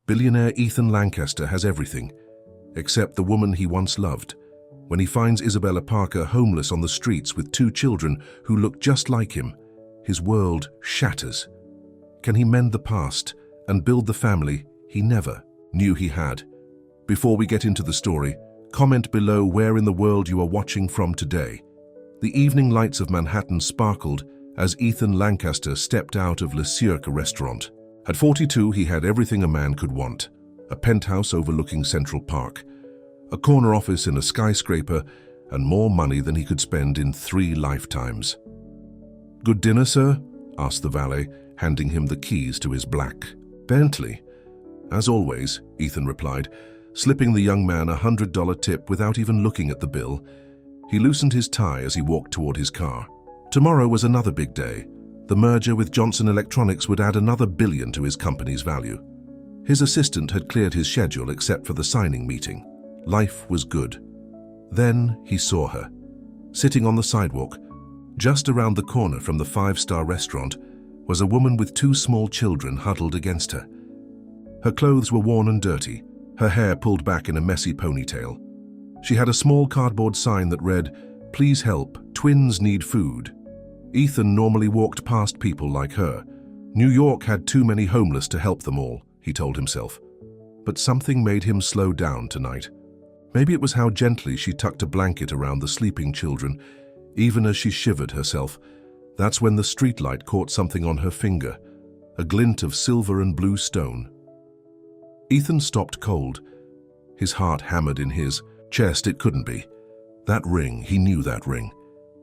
Billionaire Ethan Lancaster has everything, except the woman he once loved. When he finds Isabella Parker homeless on the streets with 2 children who look just like him, his world shatters. Can he mend the past and build the family he never knew he had? Before we get into the story, comment below where in the world you are watching from today. The evening lights of Manhattan sparkled as Ethan Lancaster stepped out of Le Cirque restaurant. At 42, he had everything a man could want: a penthouse overlooking Central Park, a corner office in a skyscraper, and more money than he could spend in 3 lifetimes. "Good dinner, sir?" asked the valet, handing him the keys to his black Bentley. "As always," Ethan replied, slipping the young man a $100 tip without even looking at the bill. He loosened his tie as he walked toward his car. Tomorrow was another big day. The merger with Johnson Electronics would add another $1 billion to his company's value. His assistant had cleared his schedule except for the signing meeting. Life was good. Then he saw her, sitting on the sidewalk. Just around the corner from the 5-star restaurant was a woman with 2 small children huddled against her. Her clothes were worn and dirty, her hair pulled back in a messy ponytail. She had a small cardboard sign that read, "Please help, twins need food." Ethan normally walked past people like her. New York had too many homeless to help them all, he told himself. But something made him slow down tonight. Maybe it was how gently she tucked a blanket around the sleeping children, even as she shivered herself. That's when the streetlight caught something on her finger, a glint of silver and blue stone. Ethan stopped cold. His heart hammered in his chest. It couldn't be. That ring, he knew that ring.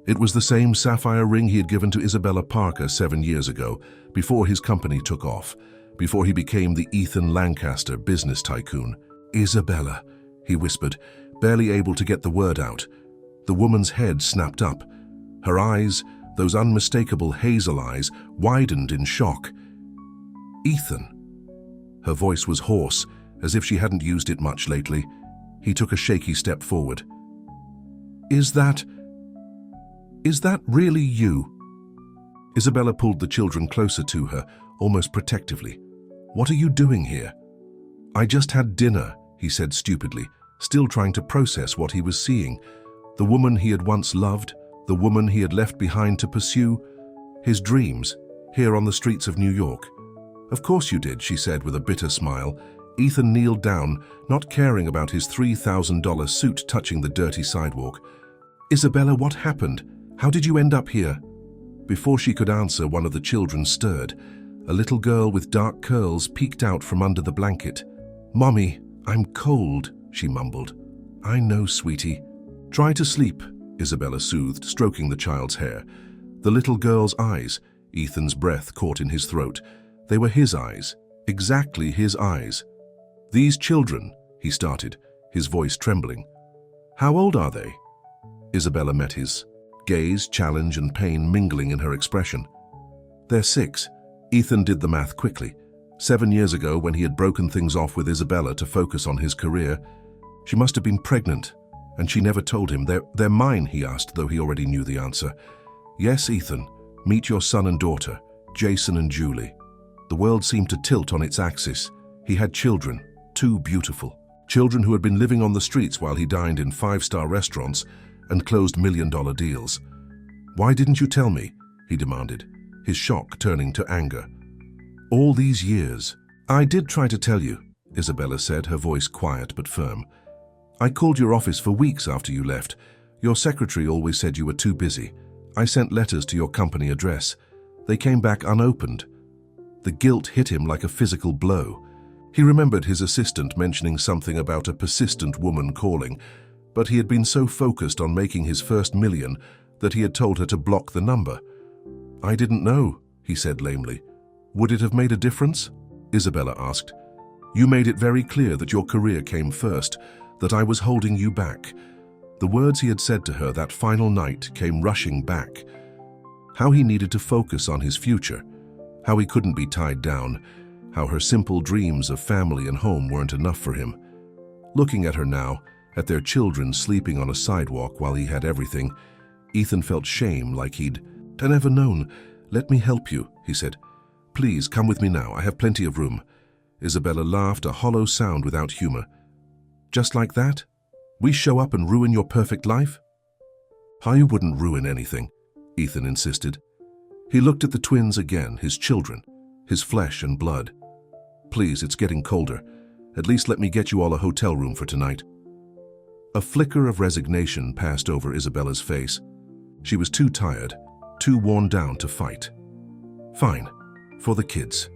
It was the same sapphire ring he had given to Isabella Parker 7 years ago, before his company took off, before he became the Ethan Lancaster business tycoon. "Isabella," he whispered, barely able to get the word out. The woman's head snapped up. Her eyes, those unmistakable hazel eyes, widened in shock. "Ethan." Her voice was hoarse, as if she hadn't used it much lately. He took a shaky step forward. Is that really you?" Isabella pulled the children closer to her, almost protectively. "What are you doing here?" "I just had dinner," he said stupidly, still trying to process what he was seeing. The woman he had once loved, the woman he had left behind to pursue his dreams, here on the streets of New York. "Of course you did," she said with a bitter smile. Ethan kneeled down, not caring about his $3,000 suit touching the dirty sidewalk. "Isabella, what happened? How did you end up here?" Before she could answer, one of the children stirred. A little girl with dark curls peeked out from under the blanket. "Mommy, I'm cold," she mumbled. "I know, sweetie." "Try to sleep," Isabella soothed, stroking the child's hair. The little girl's eyes, Ethan's breath caught in his throat. They were his eyes, exactly his eyes. "These children," he started, his voice trembling. "How old are they?" Isabella met his gaze, challenge and pain mingling in her expression. "They're 6. Ethan did the math quickly. 7 years ago, when he had broken things off with Isabella to focus on his career, she must have been pregnant, and she never told him. They're mine, he asked, though he already knew the answer. "Yes, Ethan. Meet your son and daughter, Jason and Julie." The world seemed to tilt on its axis. He had children, 2 beautiful children who had been living on the streets while he dined in 5-star restaurants and closed $1 million deals. "Why didn't you tell me?" he demanded, his shock turning to anger. "All these years." "I did try to tell you," Isabella said, her voice quiet but firm. "I called your office for weeks after you left. Your secretary always said you were too busy. I sent letters to your company address. They came back unopened." The guilt hit him like a physical blow. He remembered his assistant mentioning something about a persistent woman calling, but he had been so focused on making his first $1 million that he had told her to block the number. "I didn't know," he said lamely. "Would it have made a difference?" Isabella asked. "You made it very clear that your career came first, that I was holding you back." The words he had said to her that final night came rushing back. How he needed to focus on his future, how he couldn't be tied down, how her simple dreams of family and home weren't enough for him. Looking at her now, at their children sleeping on a sidewalk while he had everything, Ethan felt shame, like he'd never known. "Let me help you," he said. "Please, come with me now. I have plenty of room." Isabella laughed, a hollow sound without humor. Just like that? We show up and ruin your perfect life? I wouldn't ruin anything, Ethan insisted. He looked at the twins again, his children, his flesh and blood. Please, it's getting colder. At least let me get you all a hotel room for tonight. A flicker of resignation passed over Isabella's face. She was too tired, too worn down to fight. Fine, for the kids.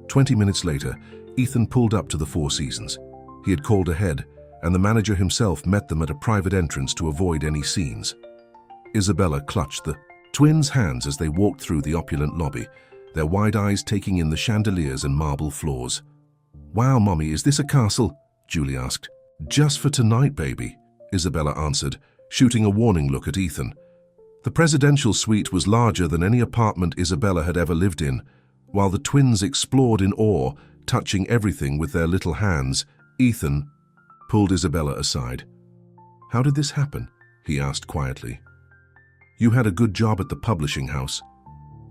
20 minutes later, Ethan pulled up to the Four Seasons. He had called ahead, and the manager himself met them at a private entrance to avoid any scenes. Isabella clutched the twins' hands as they walked through the opulent lobby, their wide eyes taking in the chandeliers and marble floors. Wow, Mommy, is this a castle? Julie asked. Just for tonight, baby, Isabella answered, shooting a warning look at Ethan. The presidential suite was larger than any apartment Isabella had ever lived in. While the twins explored in awe, touching everything with their little hands, Ethan pulled Isabella aside. How did this happen? He asked quietly. You had a good job at the publishing house.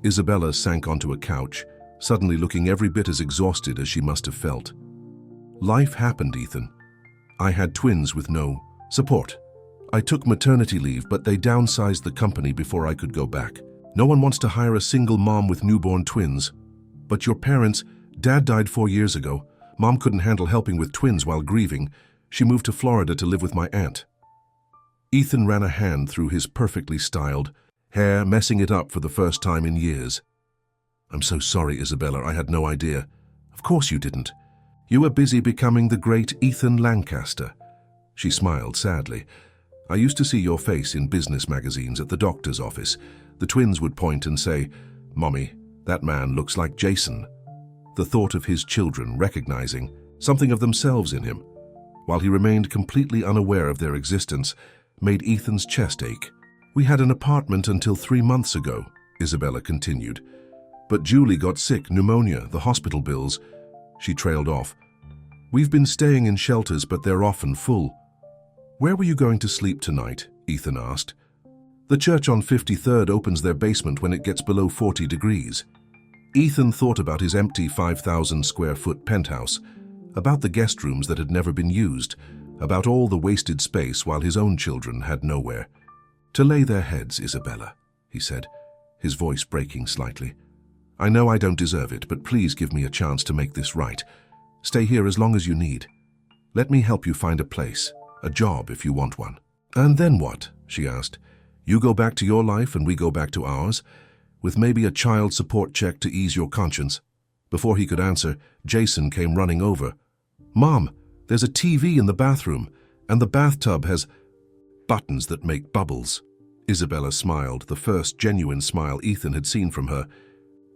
Isabella sank onto a couch, suddenly looking every bit as exhausted as she must have felt. Life happened, Ethan. I had twins with no support. I took maternity leave, but they downsized the company before I could go back. No one wants to hire a single mom with newborn twins. But your parents, Dad died 4 years ago. Mom couldn't handle helping with twins while grieving. She moved to Florida to live with my aunt. Ethan ran a hand through his perfectly styled hair, messing it up for the first time in years. I'm so sorry, Isabella. I had no idea. Of course you didn't. You were busy becoming the great Ethan Lancaster. She smiled sadly. I used to see your face in business magazines at the doctor's office. The twins would point and say, Mommy, that man looks like Jason. The thought of his children recognizing something of themselves in him, while he remained completely unaware of their existence, made Ethan's chest ache. We had an apartment until 3 months ago, Isabella continued. But Julie got sick, pneumonia, the hospital bills. She trailed off. We've been staying in shelters, but they're often full. Where were you going to sleep tonight? Ethan asked. The church on 53rd opens their basement when it gets below 40 degrees. Ethan thought about his empty 5,000 square foot penthouse, about the guest rooms that had never been used, about all the wasted space while his own children had nowhere. To lay their heads, Isabella, he said, his voice breaking slightly. I know I don't deserve it, but please give me a chance to make this right. Stay here as long as you need. Let me help you find a place, a job if you want one. And then what? She asked. You go back to your life and we go back to ours, with maybe a child support check to ease your conscience. Before he could answer, Jason came running over. Mom, there's a TV in the bathroom, and the bathtub has buttons that make bubbles. Isabella smiled, the first genuine smile Ethan had seen from her.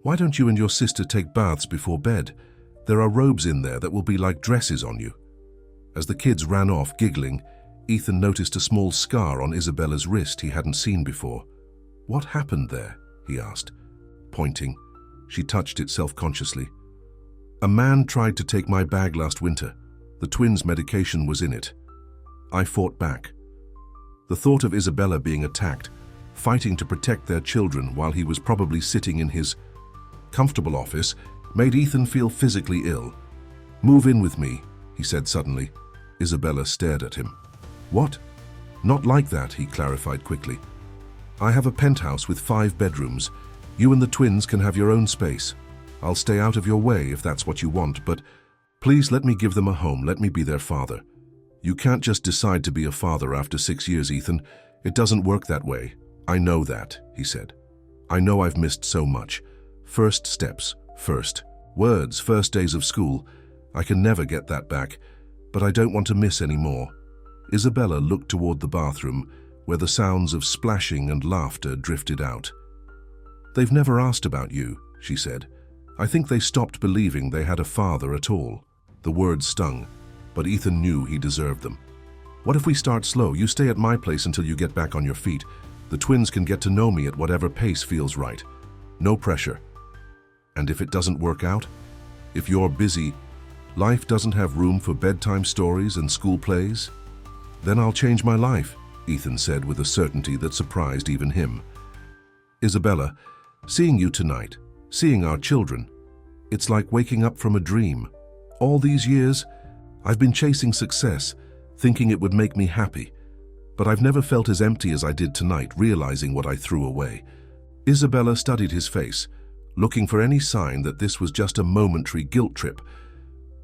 Why don't you and your sister take baths before bed? There are robes in there that will be like dresses on you. As the kids ran off, giggling, Ethan noticed a small scar on Isabella's wrist he hadn't seen before. What happened there? He asked, pointing. She touched it self-consciously. A man tried to take my bag last winter. The twins' medication was in it. I fought back. The thought of Isabella being attacked, fighting to protect their children while he was probably sitting in his comfortable office, made Ethan feel physically ill. Move in with me, he said suddenly. Isabella stared at him. What? Not like that, he clarified quickly. I have a penthouse with 5 bedrooms. You and the twins can have your own space. I'll stay out of your way if that's what you want, but please let me give them a home. Let me be their father. You can't just decide to be a father after 6 years, Ethan. It doesn't work that way. I know that, he said. I know I've missed so much. First steps, first. Words, first days of school. I can never get that back, but I don't want to miss any more. Isabella looked toward the bathroom, where the sounds of splashing and laughter drifted out. They've never asked about you, she said. I think they stopped believing they had a father at all. The words stung, but Ethan knew he deserved them. What if we start slow? You stay at my place until you get back on your feet. The twins can get to know me at whatever pace feels right. No pressure. And if it doesn't work out? If you're busy, life doesn't have room for bedtime stories and school plays? Then I'll change my life, Ethan said with a certainty that surprised even him. Isabella, seeing you tonight, seeing our children, it's like waking up from a dream. All these years, I've been chasing success, thinking it would make me happy. But I've never felt as empty as I did tonight, realizing what I threw away. Isabella studied his face, looking for any sign that this was just a momentary guilt trip.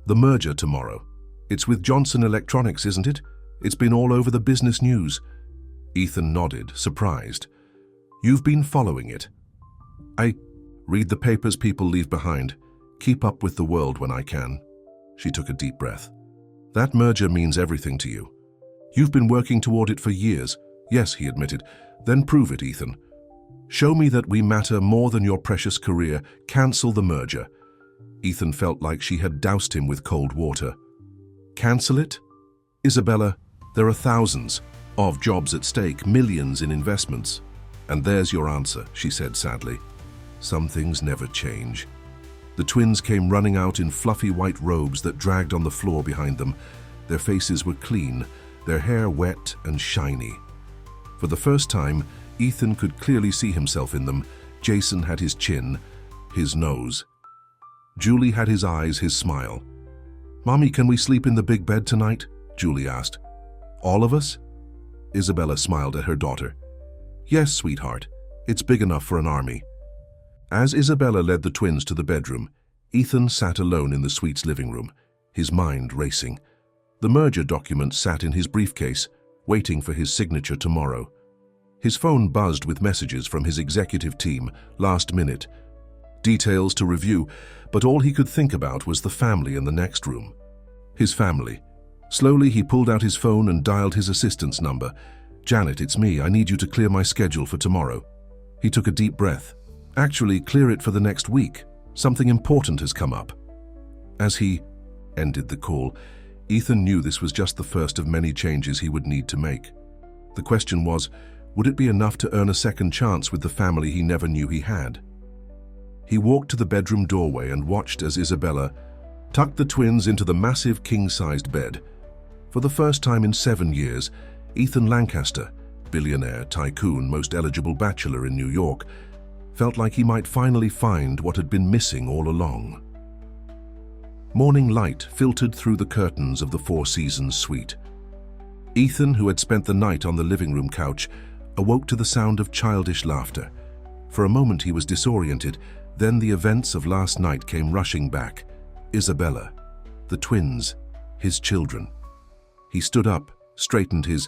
The merger tomorrow. It's with Johnson Electronics, isn't it? It's been all over the business news. Ethan nodded, surprised. You've been following it. I read the papers people leave behind. Keep up with the world when I can. She took a deep breath. That merger means everything to you. You've been working toward it for years. Yes, he admitted. Then prove it, Ethan. Show me that we matter more than your precious career. Cancel the merger. Ethan felt like she had doused him with cold water. Cancel it? Isabella, there are thousands of jobs at stake, millions in investments. And there's your answer, she said sadly. Some things never change. The twins came running out in fluffy white robes that dragged on the floor behind them. Their faces were clean, their hair wet and shiny. For the first time, Ethan could clearly see himself in them. Jason had his chin, his nose. Julie had his eyes, his smile. Mommy, can we sleep in the big bed tonight? Julie asked. All of us? Isabella smiled at her daughter. Yes, sweetheart. It's big enough for an army. As Isabella led the twins to the bedroom, Ethan sat alone in the suite's living room, his mind racing. The merger document sat in his briefcase, waiting for his signature tomorrow. His phone buzzed with messages from his executive team, last minute. Details to review, but all he could think about was the family in the next room. His family. Slowly, he pulled out his phone and dialed his assistant's number. Janet, it's me. I need you to clear my schedule for tomorrow. He took a deep breath. Actually, clear it for the next week. Something important has come up. As he ended the call, Ethan knew this was just the first of many changes he would need to make. The question was, would it be enough to earn a second chance with the family he never knew he had? He walked to the bedroom doorway and watched as Isabella tucked the twins into the massive king-sized bed. For the first time in 7 years, Ethan Lancaster, billionaire, tycoon, most eligible bachelor in New York, felt like he might finally find what had been missing all along. Morning light filtered through the curtains of the Four Seasons suite. Ethan, who had spent the night on the living room couch, awoke to the sound of childish laughter. For a moment he was disoriented, then the events of last night came rushing back. Isabella, the twins, his children. He stood up, straightened his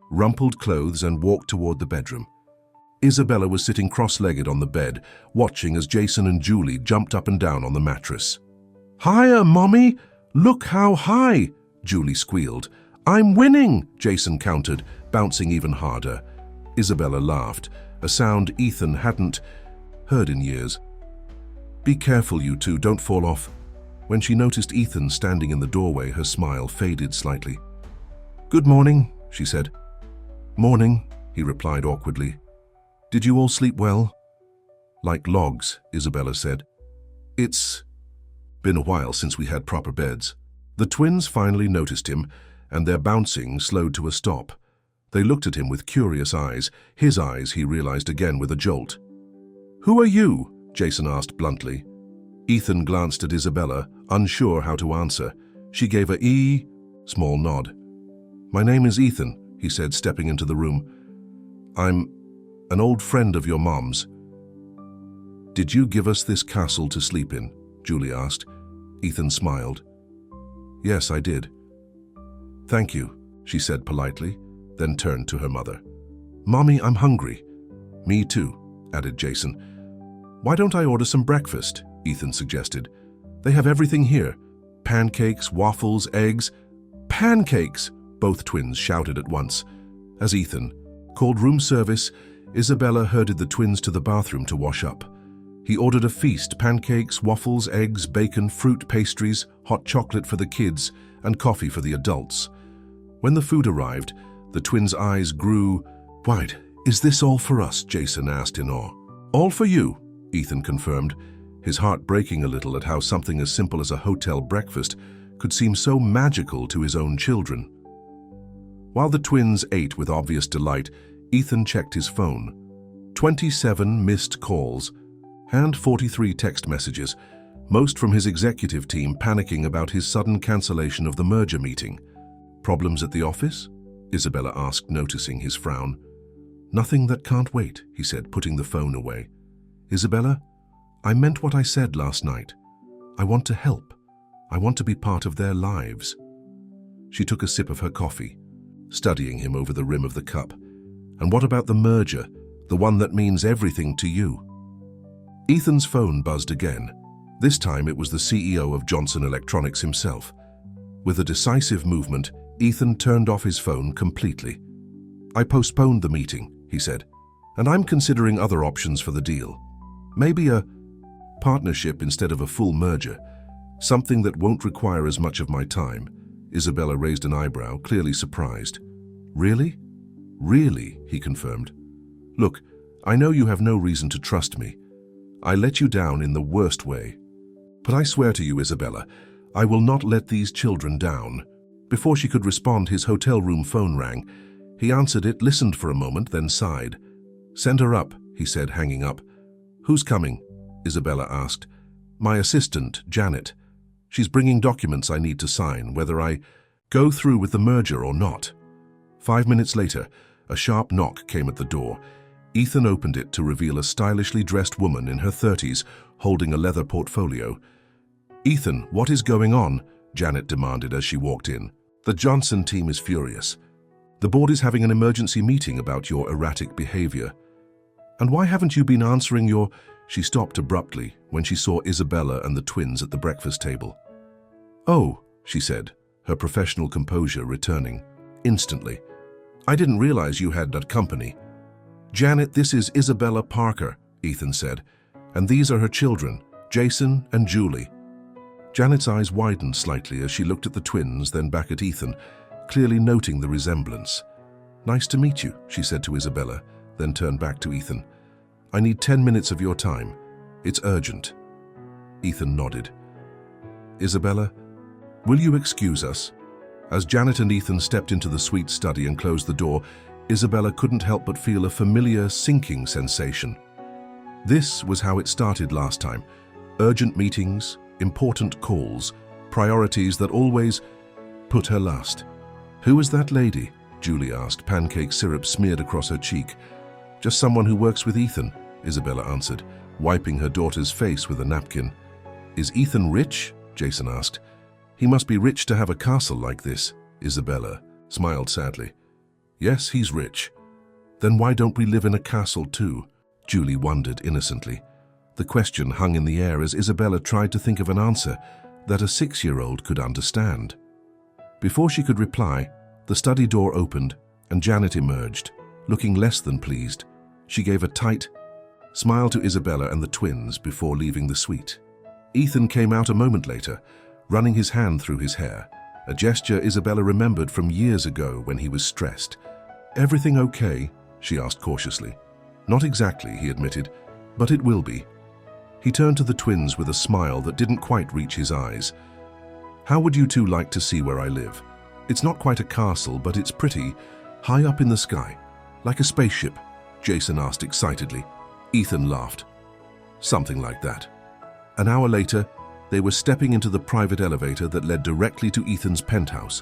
rumpled clothes and walked toward the bedroom. Isabella was sitting cross-legged on the bed, watching as Jason and Julie jumped up and down on the mattress. "Higher, Mommy! Look how high!" Julie squealed. "I'm winning!" Jason countered, bouncing even harder. Isabella laughed, a sound Ethan hadn't heard in years. "Be careful, you two, don't fall off." When she noticed Ethan standing in the doorway, her smile faded slightly. "Good morning," she said. "Morning," he replied awkwardly. "Did you all sleep well?" "Like logs," Isabella said. "It's been a while since we had proper beds." The twins finally noticed him, and their bouncing slowed to a stop. They looked at him with curious eyes, his eyes, he realized again with a jolt. "Who are you?" Jason asked bluntly. Ethan glanced at Isabella, unsure how to answer. She gave a small nod. "My name is Ethan," he said, stepping into the room. "I'm an old friend of your mom's." "Did you give us this castle to sleep in?" Julie asked. Ethan smiled. "Yes, I did." "Thank you," she said politely, then turned to her mother. "Mommy, I'm hungry." "Me too," added Jason. "Why don't I order some breakfast?" Ethan suggested. "They have everything here. Pancakes, waffles, eggs." "Pancakes!" both twins shouted at once. As Ethan called room service, Isabella herded the twins to the bathroom to wash up. He ordered a feast: pancakes, waffles, eggs, bacon, fruit, pastries, hot chocolate for the kids, and coffee for the adults. When the food arrived, the twins' eyes grew wide. "Is this all for us?" Jason asked in awe. "All for you," Ethan confirmed, his heart breaking a little at how something as simple as a hotel breakfast could seem so magical to his own children. While the twins ate with obvious delight, Ethan checked his phone. 27 missed calls and 43 text messages. most from his executive team panicking about his sudden cancellation of the merger meeting. "Problems at the office?" Isabella asked, noticing his frown. "Nothing that can't wait," he said, putting the phone away. "Isabella, I meant what I said last night. I want to help. I want to be part of their lives." She took a sip of her coffee, studying him over the rim of the cup. "And what about the merger, the one that means everything to you?" Ethan's phone buzzed again. This time it was the CEO of Johnson Electronics himself. With a decisive movement, Ethan turned off his phone completely. "I postponed the meeting," he said, "and I'm considering other options for the deal. Maybe a partnership instead of a full merger, something that won't require as much of my time." Isabella raised an eyebrow, clearly surprised. "Really? Really?" he confirmed. "Look, I know you have no reason to trust me. I let you down in the worst way. But I swear to you, Isabella, I will not let these children down." Before she could respond, his hotel room phone rang. He answered it, listened for a moment, then sighed. "Send her up," he said, hanging up. "Who's coming?" Isabella asked. "My assistant, Janet. She's bringing documents I need to sign, whether I go through with the merger or not." 5 minutes later, a sharp knock came at the door. Ethan opened it to reveal a stylishly dressed woman in her 30s, holding a leather portfolio. "Ethan, what is going on?" Janet demanded as she walked in. "The Johnson team is furious. The board is having an emergency meeting about your erratic behavior." "And why haven't you been answering your—" She stopped abruptly when she saw Isabella and the twins at the breakfast table. "Oh," she said, her professional composure returning instantly. "I didn't realize you had that company." "Janet, this is Isabella Parker," Ethan said, "and these are her children, Jason and Julie." Janet's eyes widened slightly as she looked at the twins, then back at Ethan, clearly noting the resemblance. "Nice to meet you," she said to Isabella, then turned back to Ethan. "I need 10 minutes of your time. It's urgent." Ethan nodded. "Isabella, will you excuse us?" As Janet and Ethan stepped into the sweet study and closed the door, Isabella couldn't help but feel a familiar sinking sensation. This was how it started last time. Urgent meetings, important calls, priorities that always put her last. "Who is that lady?" Julie asked, pancake syrup smeared across her cheek. "Just someone who works with Ethan," Isabella answered, wiping her daughter's face with a napkin. "Is Ethan rich?" Jason asked. "He must be rich to have a castle like this," Isabella smiled sadly. "Yes, he's rich." "Then why don't we live in a castle too?" Julie wondered innocently. The question hung in the air as Isabella tried to think of an answer that a 6-year-old could understand. Before she could reply, the study door opened and Janet emerged, looking less than pleased. She gave a tight smile to Isabella and the twins before leaving the suite. Ethan came out a moment later, running his hand through his hair, a gesture Isabella remembered from years ago when he was stressed. "Everything okay?" she asked cautiously. "Not exactly," he admitted, "but it will be." He turned to the twins with a smile that didn't quite reach his eyes. "How would you two like to see where I live? It's not quite a castle, but it's pretty, high up in the sky, like a spaceship," Jason asked excitedly. Ethan laughed. "Something like that." An hour later, they were stepping into the private elevator that led directly to Ethan's penthouse.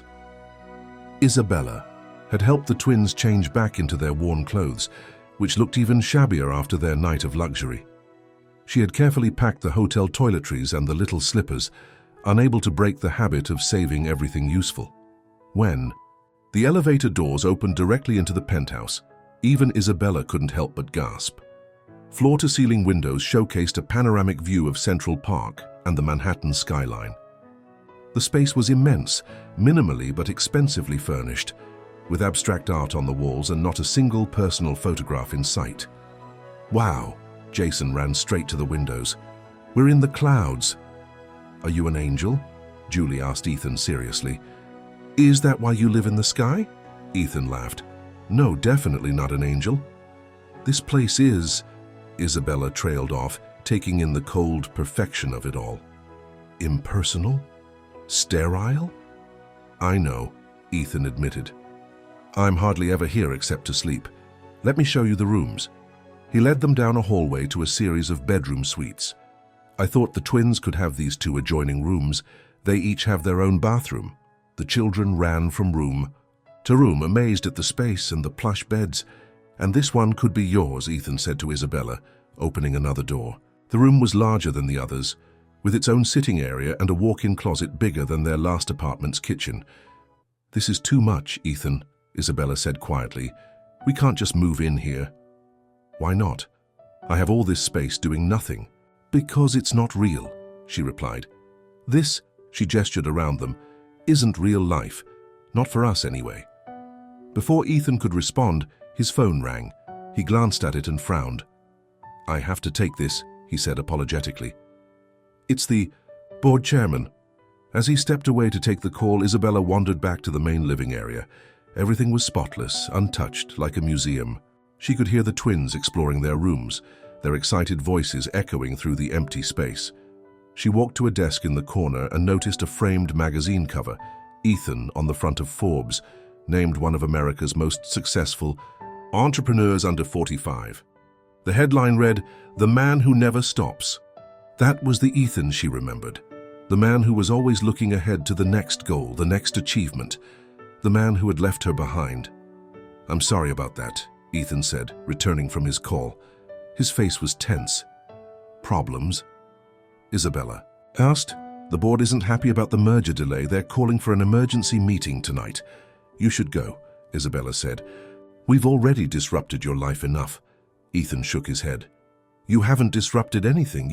Isabella had helped the twins change back into their worn clothes, which looked even shabbier after their night of luxury. She had carefully packed the hotel toiletries and the little slippers, unable to break the habit of saving everything useful. When the elevator doors opened directly into the penthouse, even Isabella couldn't help but gasp. Floor-to-ceiling windows showcased a panoramic view of Central Park and the Manhattan skyline. The space was immense, minimally but expensively furnished, with abstract art on the walls and not a single personal photograph in sight. "Wow," Jason ran straight to the windows. "We're in the clouds." "Are you an angel?" Julie asked Ethan seriously. "Is that why you live in the sky?" Ethan laughed. "No, definitely not an angel." "This place is—" Isabella trailed off, taking in the cold perfection of it all. "Impersonal? Sterile?" "I know," Ethan admitted. "I'm hardly ever here except to sleep. Let me show you the rooms." He led them down a hallway to a series of bedroom suites. I thought the twins could have these two adjoining rooms. They each have their own bathroom. The children ran from room to room, amazed at the space and the plush beds. And this one could be yours, Ethan said to Isabella, opening another door. The room was larger than the others, with its own sitting area and a walk-in closet bigger than their last apartment's kitchen. This is too much, Ethan, Isabella said quietly. We can't just move in here. Why not? I have all this space doing nothing. Because it's not real, she replied. This, she gestured around them, isn't real life. Not for us anyway. Before Ethan could respond, his phone rang. He glanced at it and frowned. I have to take this, he said apologetically. It's the board chairman. As he stepped away to take the call, Isabella wandered back to the main living area. Everything was spotless, untouched, like a museum. She could hear the twins exploring their rooms, their excited voices echoing through the empty space. She walked to a desk in the corner and noticed a framed magazine cover, Ethan on the front of Forbes, named one of America's most successful entrepreneurs under 45. The headline read, "The Man Who Never Stops." That was the Ethan she remembered. The man who was always looking ahead to the next goal, the next achievement. The man who had left her behind. I'm sorry about that, Ethan said, returning from his call. His face was tense. Problems? Isabella asked. The board isn't happy about the merger delay. They're calling for an emergency meeting tonight. You should go, Isabella said. We've already disrupted your life enough. Ethan shook his head. You haven't disrupted anything.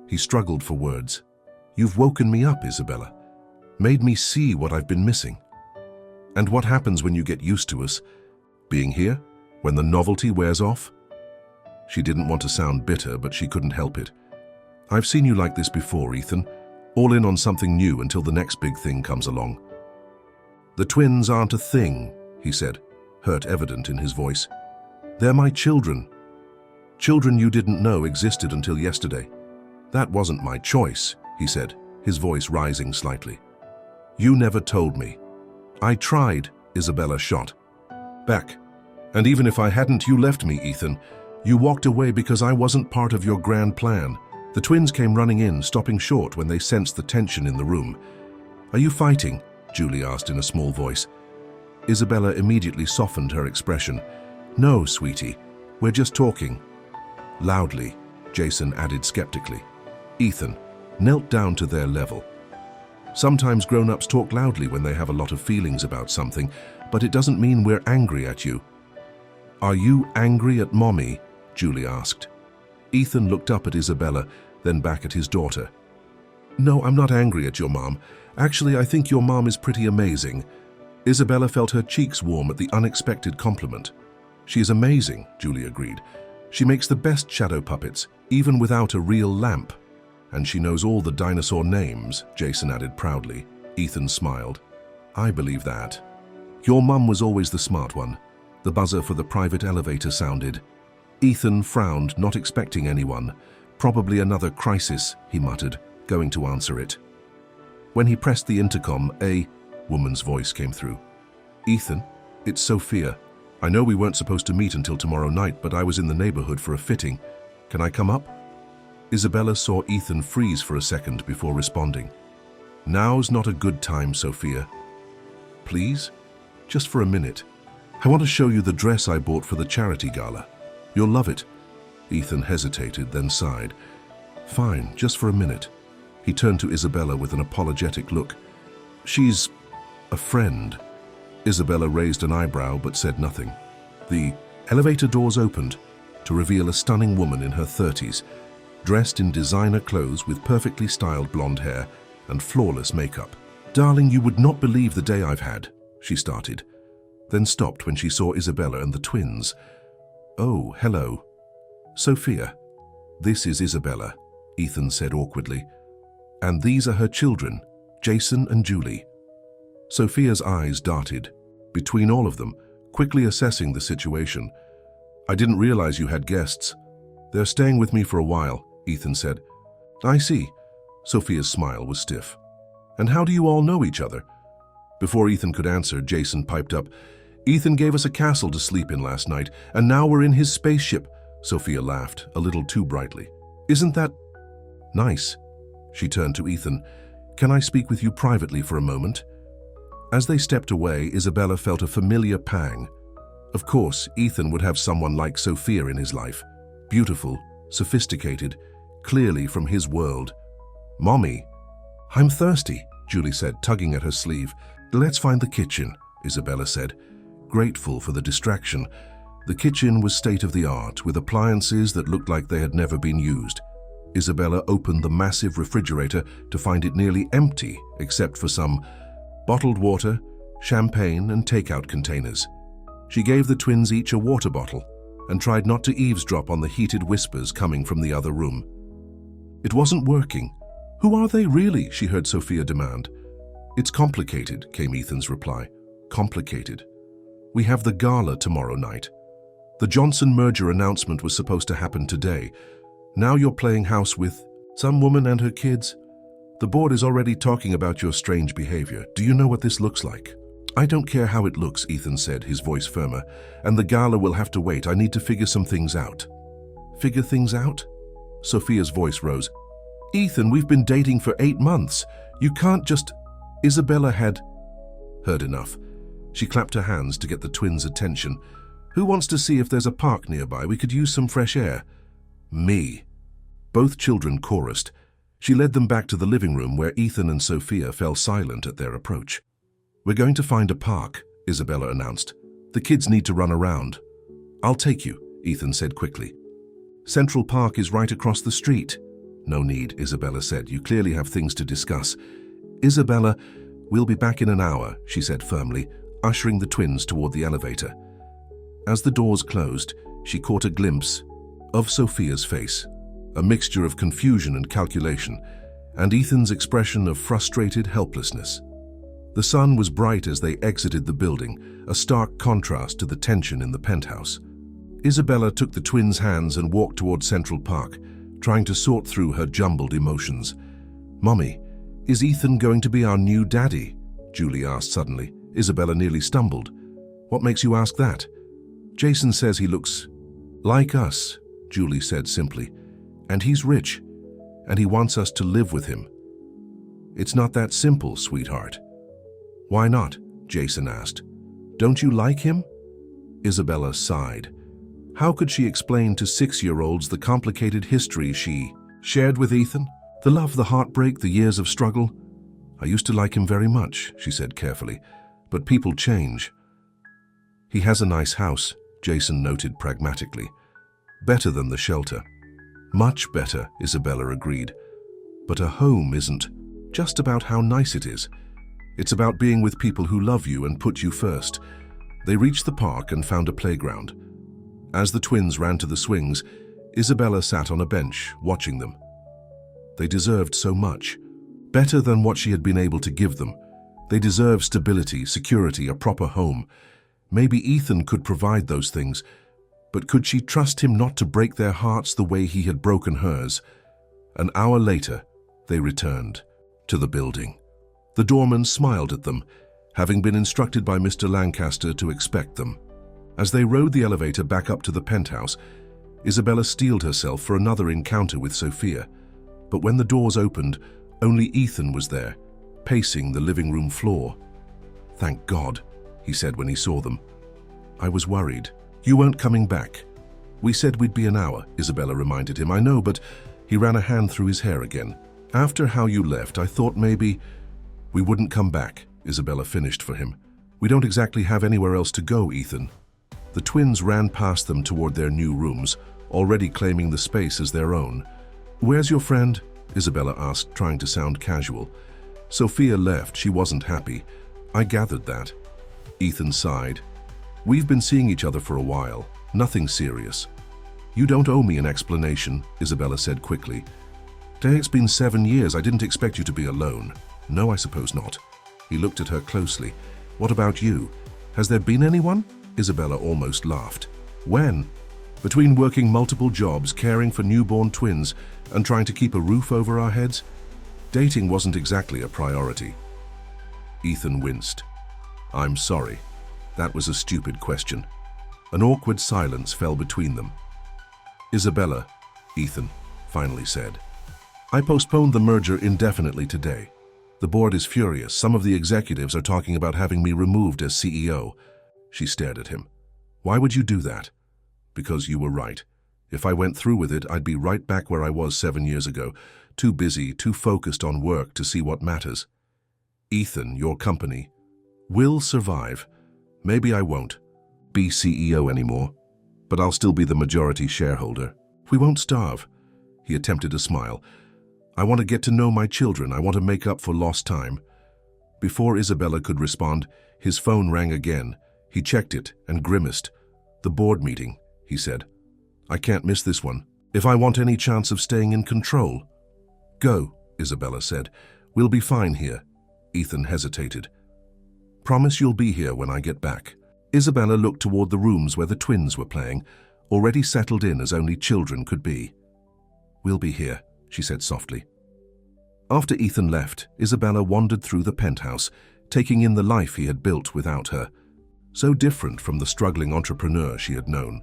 He struggled for words. You've woken me up, Isabella. Made me see what I've been missing. And what happens when you get used to us being here? When the novelty wears off? She didn't want to sound bitter, but she couldn't help it. I've seen you like this before, Ethan. All in on something new until the next big thing comes along. The twins aren't a thing, he said, hurt evident in his voice. They're my children. Children you didn't know existed until yesterday. That wasn't my choice, he said, his voice rising slightly. You never told me. I tried, Isabella shot back. And even if I hadn't, you left me, Ethan. You walked away because I wasn't part of your grand plan. The twins came running in, stopping short when they sensed the tension in the room. Are you fighting? Julie asked in a small voice. Isabella immediately softened her expression. No, sweetie, we're just talking. Loudly, Jason added skeptically. Ethan knelt down to their level. Sometimes grown-ups talk loudly when they have a lot of feelings about something, but it doesn't mean we're angry at you. Are you angry at Mommy? Julie asked. Ethan looked up at Isabella, then back at his daughter. No, I'm not angry at your mom. Actually, I think your mom is pretty amazing. Isabella felt her cheeks warm at the unexpected compliment. She is amazing, Julie agreed. She makes the best shadow puppets, even without a real lamp. And she knows all the dinosaur names, Jason added proudly. Ethan smiled. I believe that. Your mum was always the smart one. The buzzer for the private elevator sounded. Ethan frowned, not expecting anyone. Probably another crisis, he muttered, going to answer it. When he pressed the intercom, a woman's voice came through. Ethan, it's Sophia. I know we weren't supposed to meet until tomorrow night, but I was in the neighborhood for a fitting. Can I come up? Isabella saw Ethan freeze for a second before responding. Now's not a good time, Sophia. Please? Just for a minute. I want to show you the dress I bought for the charity gala. You'll love it. Ethan hesitated, then sighed. Fine, just for a minute. He turned to Isabella with an apologetic look. She's a friend. Isabella raised an eyebrow but said nothing. The elevator doors opened to reveal a stunning woman in her 30s, dressed in designer clothes with perfectly styled blonde hair and flawless makeup. Darling, you would not believe the day I've had, she started, then stopped when she saw Isabella and the twins. Oh, hello. Sophia. This is Isabella, Ethan said awkwardly. And these are her children, Jason and Julie. Sophia's eyes darted between all of them, quickly assessing the situation. I didn't realize you had guests. They're staying with me for a while, Ethan said. I see. Sophia's smile was stiff. And how do you all know each other? Before Ethan could answer, Jason piped up. Ethan gave us a castle to sleep in last night, and now we're in his spaceship. Sophia laughed, a little too brightly. Isn't that Nice. She turned to Ethan. Can I speak with you privately for a moment? As they stepped away, Isabella felt a familiar pang. Of course, Ethan would have someone like Sophia in his life. Beautiful, sophisticated, clearly from his world. Mommy. I'm thirsty, Julie said, tugging at her sleeve. Let's find the kitchen, Isabella said, grateful for the distraction. The kitchen was state-of-the-art, with appliances that looked like they had never been used. Isabella opened the massive refrigerator to find it nearly empty, except for some bottled water, champagne, and takeout containers. She gave the twins each a water bottle and tried not to eavesdrop on the heated whispers coming from the other room. It wasn't working. Who are they really? She heard Sophia demand. It's complicated, came Ethan's reply. Complicated. We have the gala tomorrow night. The Johnson merger announcement was supposed to happen today. Now you're playing house with some woman and her kids. The board is already talking about your strange behavior. Do you know what this looks like? I don't care how it looks, Ethan said, his voice firmer. And the gala will have to wait. I need to figure some things out. Figure things out? Sophia's voice rose. Ethan, we've been dating for 8 months. You can't just... Isabella had heard enough. She clapped her hands to get the twins' attention. Who wants to see if there's a park nearby? We could use some fresh air. Me. Both children chorused. She led them back to the living room where Ethan and Sophia fell silent at their approach. We're going to find a park, Isabella announced. The kids need to run around. I'll take you, Ethan said quickly. Central Park is right across the street. No need, Isabella said. You clearly have things to discuss. Isabella, we'll be back in an hour, she said firmly, ushering the twins toward the elevator. As the doors closed, she caught a glimpse of Sophia's face, a mixture of confusion and calculation, and Ethan's expression of frustrated helplessness. The sun was bright as they exited the building, a stark contrast to the tension in the penthouse. Isabella took the twins' hands and walked toward Central Park, trying to sort through her jumbled emotions. Mommy, is Ethan going to be our new daddy? Julie asked suddenly. Isabella nearly stumbled. What makes you ask that? Jason says he looks like us, Julie said simply. And he's rich, and he wants us to live with him. It's not that simple, sweetheart. Why not? Jason asked. Don't you like him? Isabella sighed. How could she explain to 6-year-olds the complicated history she shared with Ethan? The love, the heartbreak, the years of struggle? I used to like him very much, she said carefully, but people change. He has a nice house, Jason noted pragmatically. Better than the shelter. Much better, Isabella agreed. But a home isn't just about how nice it is. It's about being with people who love you and put you first. They reached the park and found a playground. As the twins ran to the swings, Isabella sat on a bench, watching them. They deserved so much. Better than what she had been able to give them. They deserved stability, security, a proper home. Maybe Ethan could provide those things, but could she trust him not to break their hearts the way he had broken hers? An hour later, they returned to the building. The doorman smiled at them, having been instructed by Mr. Lancaster to expect them. As they rode the elevator back up to the penthouse, Isabella steeled herself for another encounter with Sophia. But when the doors opened, only Ethan was there, pacing the living room floor. Thank God, he said when he saw them. I was worried. You weren't coming back. We said we'd be an hour, Isabella reminded him. I know, but he ran a hand through his hair again. After how you left, I thought maybe we wouldn't come back, Isabella finished for him. We don't exactly have anywhere else to go, Ethan. The twins ran past them toward their new rooms, already claiming the space as their own. Where's your friend? Isabella asked, trying to sound casual. Sophia left. She wasn't happy. I gathered that. Ethan sighed. We've been seeing each other for a while. Nothing serious. You don't owe me an explanation, Isabella said quickly. It's been 7 years. I didn't expect you to be alone. No, I suppose not. He looked at her closely. What about you? Has there been anyone? Isabella almost laughed. When? Between working multiple jobs, caring for newborn twins, and trying to keep a roof over our heads, dating wasn't exactly a priority. Ethan winced. I'm sorry. That was a stupid question. An awkward silence fell between them. Isabella, Ethan finally said. I postponed the merger indefinitely today. The board is furious. Some of the executives are talking about having me removed as CEO. She stared at him. Why would you do that? Because you were right. If I went through with it, I'd be right back where I was 7 years ago. Too busy, too focused on work to see what matters. Ethan, your company, will survive. Maybe I won't be CEO anymore, but I'll still be the majority shareholder. We won't starve. He attempted a smile. I want to get to know my children. I want to make up for lost time. Before Isabella could respond, his phone rang again. He checked it and grimaced. The board meeting, he said. I can't miss this one. If I want any chance of staying in control. Go, Isabella said. We'll be fine here. Ethan hesitated. Promise you'll be here when I get back. Isabella looked toward the rooms where the twins were playing, already settled in as only children could be. We'll be here, she said softly. After Ethan left, Isabella wandered through the penthouse, taking in the life he had built without her. So different from the struggling entrepreneur she had known.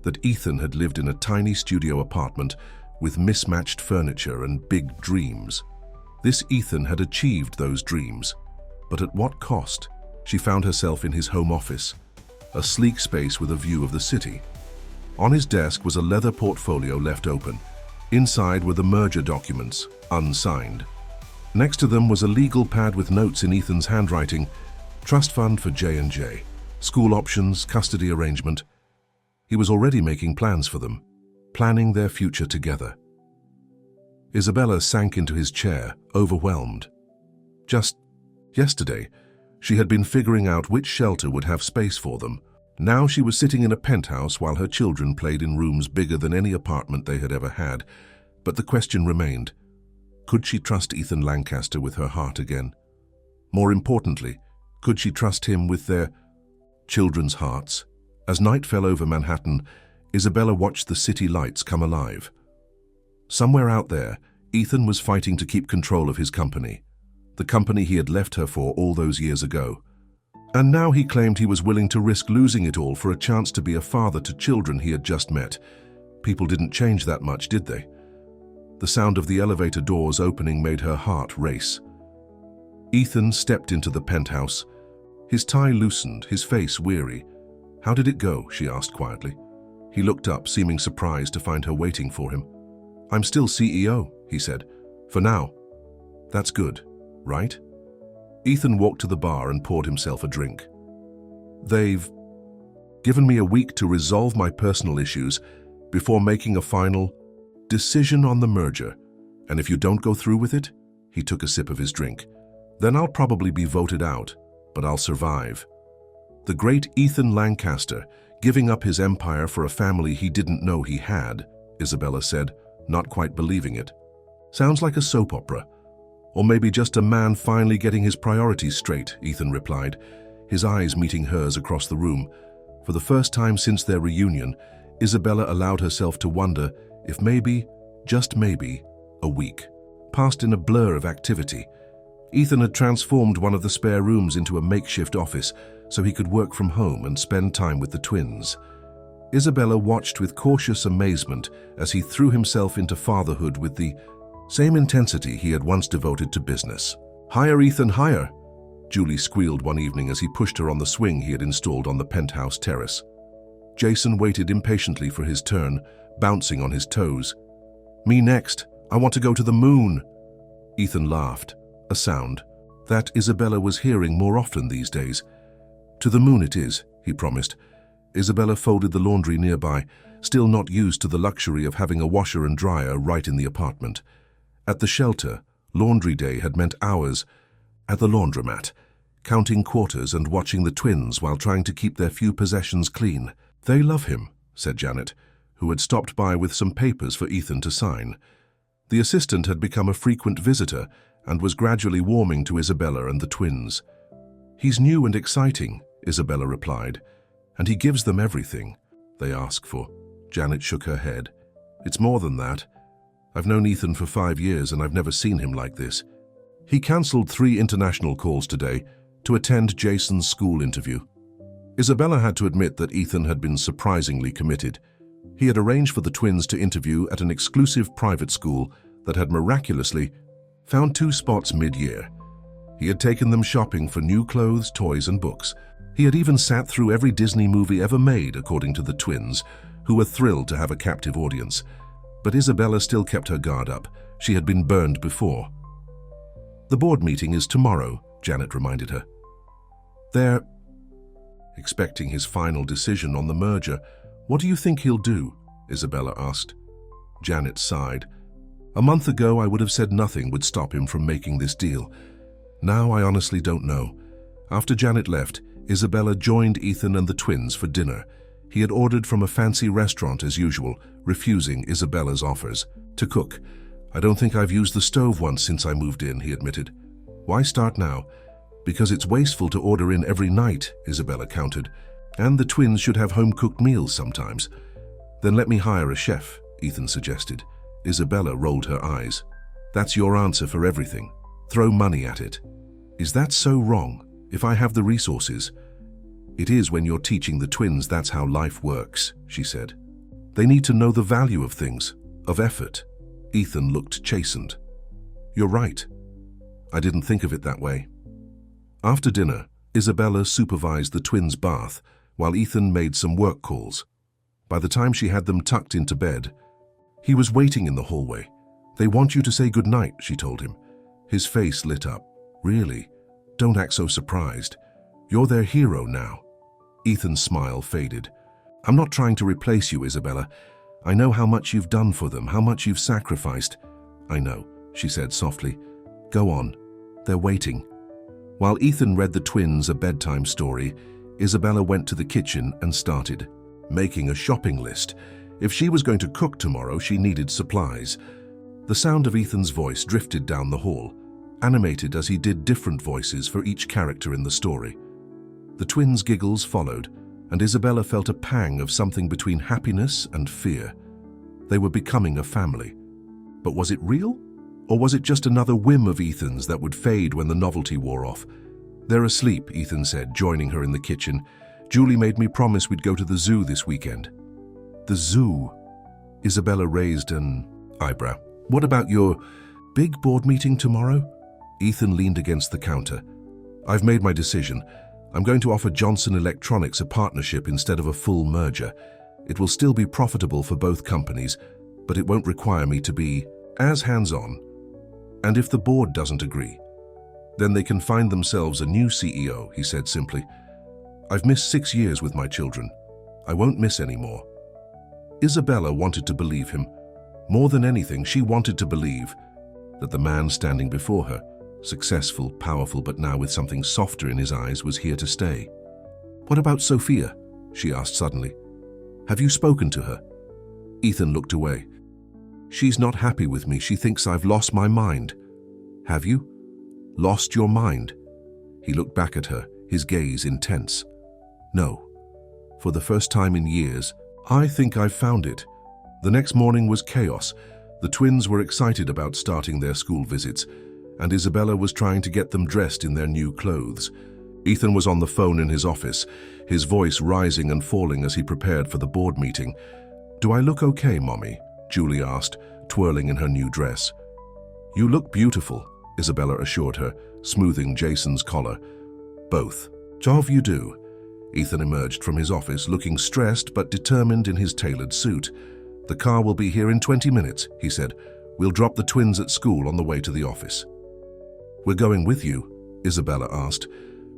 That Ethan had lived in a tiny studio apartment with mismatched furniture and big dreams. This Ethan had achieved those dreams. But at what cost? She found herself in his home office, a sleek space with a view of the city. On his desk was a leather portfolio left open. Inside were the merger documents, unsigned. Next to them was a legal pad with notes in Ethan's handwriting, trust fund for J&J, school options, custody arrangement. He was already making plans for them, planning their future together. Isabella sank into his chair, overwhelmed. Just yesterday, she had been figuring out which shelter would have space for them. Now she was sitting in a penthouse while her children played in rooms bigger than any apartment they had ever had. But the question remained, could she trust Ethan Lancaster with her heart again? More importantly, could she trust him with their children's hearts? As night fell over Manhattan, Isabella watched the city lights come alive. Somewhere out there, Ethan was fighting to keep control of his company, the company he had left her for all those years ago. And now he claimed he was willing to risk losing it all for a chance to be a father to children he had just met. People didn't change that much, did they? The sound of the elevator doors opening made her heart race. Ethan stepped into the penthouse. His tie loosened, his face weary. How did it go? She asked quietly. He looked up, seeming surprised to find her waiting for him. I'm still CEO, he said. For now. That's good, right? Ethan walked to the bar and poured himself a drink. They've given me a week to resolve my personal issues before making a final decision on the merger. And if you don't go through with it, he took a sip of his drink, then I'll probably be voted out, but I'll survive. The great Ethan Lancaster, giving up his empire for a family he didn't know he had, Isabella said, not quite believing it. Sounds like a soap opera. Or maybe just a man finally getting his priorities straight, Ethan replied, his eyes meeting hers across the room. For the first time since their reunion, Isabella allowed herself to wonder if maybe, just maybe, a week passed in a blur of activity. Ethan had transformed one of the spare rooms into a makeshift office so he could work from home and spend time with the twins. Isabella watched with cautious amazement as he threw himself into fatherhood with the same intensity he had once devoted to business. Higher, Ethan, higher, Julie squealed one evening as he pushed her on the swing he had installed on the penthouse terrace. Jason waited impatiently for his turn, bouncing on his toes. Me next. I want to go to the moon. Ethan laughed, a sound that Isabella was hearing more often these days. To the moon it is, he promised. Isabella folded the laundry nearby, still not used to the luxury of having a washer and dryer right in the apartment. At the shelter, laundry day had meant hours at the laundromat, counting quarters and watching the twins while trying to keep their few possessions clean. They love him, said Janet, who had stopped by with some papers for Ethan to sign. The assistant had become a frequent visitor and was gradually warming to Isabella and the twins. He's new and exciting, Isabella replied, and he gives them everything they ask for. Janet shook her head. It's more than that. I've known Ethan for 5 years and I've never seen him like this. He cancelled 3 international calls today to attend Jason's school interview. Isabella had to admit that Ethan had been surprisingly committed. He had arranged for the twins to interview at an exclusive private school that had miraculously found 2 spots mid-year. He had taken them shopping for new clothes, toys, and books. He had even sat through every Disney movie ever made, according to the twins, who were thrilled to have a captive audience. But Isabella still kept her guard up. She had been burned before. "The board meeting is tomorrow," Janet reminded her. "They're expecting his final decision on the merger. What do you think he'll do?" Isabella asked. Janet sighed. "A month ago, I would have said nothing would stop him from making this deal. Now I honestly don't know." After Janet left, Isabella joined Ethan and the twins for dinner. He had ordered from a fancy restaurant as usual, refusing Isabella's offers. "To cook. I don't think I've used the stove once since I moved in," he admitted. "Why start now?" "Because it's wasteful to order in every night," Isabella countered. "And the twins should have home-cooked meals sometimes." "Then let me hire a chef," Ethan suggested. Isabella rolled her eyes. "That's your answer for everything. Throw money at it." "Is that so wrong? If I have the resources?" "It is when you're teaching the twins that's how life works," she said. "They need to know the value of things, of effort." Ethan looked chastened. "You're right. I didn't think of it that way." After dinner, Isabella supervised the twins' bath while Ethan made some work calls. By the time she had them tucked into bed, he was waiting in the hallway. "They want you to say goodnight," she told him. His face lit up. "Really? Don't act so surprised. You're their hero now." Ethan's smile faded. "I'm not trying to replace you, Isabella. I know how much you've done for them, how much you've sacrificed." "I know," she said softly. "Go on. They're waiting." While Ethan read the twins a bedtime story, Isabella went to the kitchen and started making a shopping list. If she was going to cook tomorrow, she needed supplies. The sound of Ethan's voice drifted down the hall, animated as he did different voices for each character in the story. The twins' giggles followed, and Isabella felt a pang of something between happiness and fear. They were becoming a family. But was it real? Or was it just another whim of Ethan's that would fade when the novelty wore off? "They're asleep," Ethan said, joining her in the kitchen. "Julie made me promise we'd go to the zoo this weekend." "The zoo?" Isabella raised an eyebrow. "What about your big board meeting tomorrow?" Ethan leaned against the counter. "I've made my decision. I'm going to offer Johnson Electronics a partnership instead of a full merger. It will still be profitable for both companies, but it won't require me to be as hands-on. And if the board doesn't agree, then they can find themselves a new CEO," he said simply. "I've missed 6 years with my children. I won't miss any more." Isabella wanted to believe him. More than anything, she wanted to believe that the man standing before her, successful, powerful, but now with something softer in his eyes, was here to stay. "What about Sophia?" she asked suddenly. "Have you spoken to her?" Ethan looked away. "She's not happy with me. She thinks I've lost my mind." "Have you? Lost your mind?" He looked back at her, his gaze intense. "No. For the first time in years, I think I've found it." The next morning was chaos. The twins were excited about starting their school visits, and Isabella was trying to get them dressed in their new clothes. Ethan was on the phone in his office, his voice rising and falling as he prepared for the board meeting. "Do I look okay, Mommy?" Julie asked, twirling in her new dress. "You look beautiful," Isabella assured her, smoothing Jason's collar. "Both. Job you do." Ethan emerged from his office, looking stressed but determined in his tailored suit. "The car will be here in 20 minutes, he said. "We'll drop the twins at school on the way to the office." "We're going with you?" Isabella asked.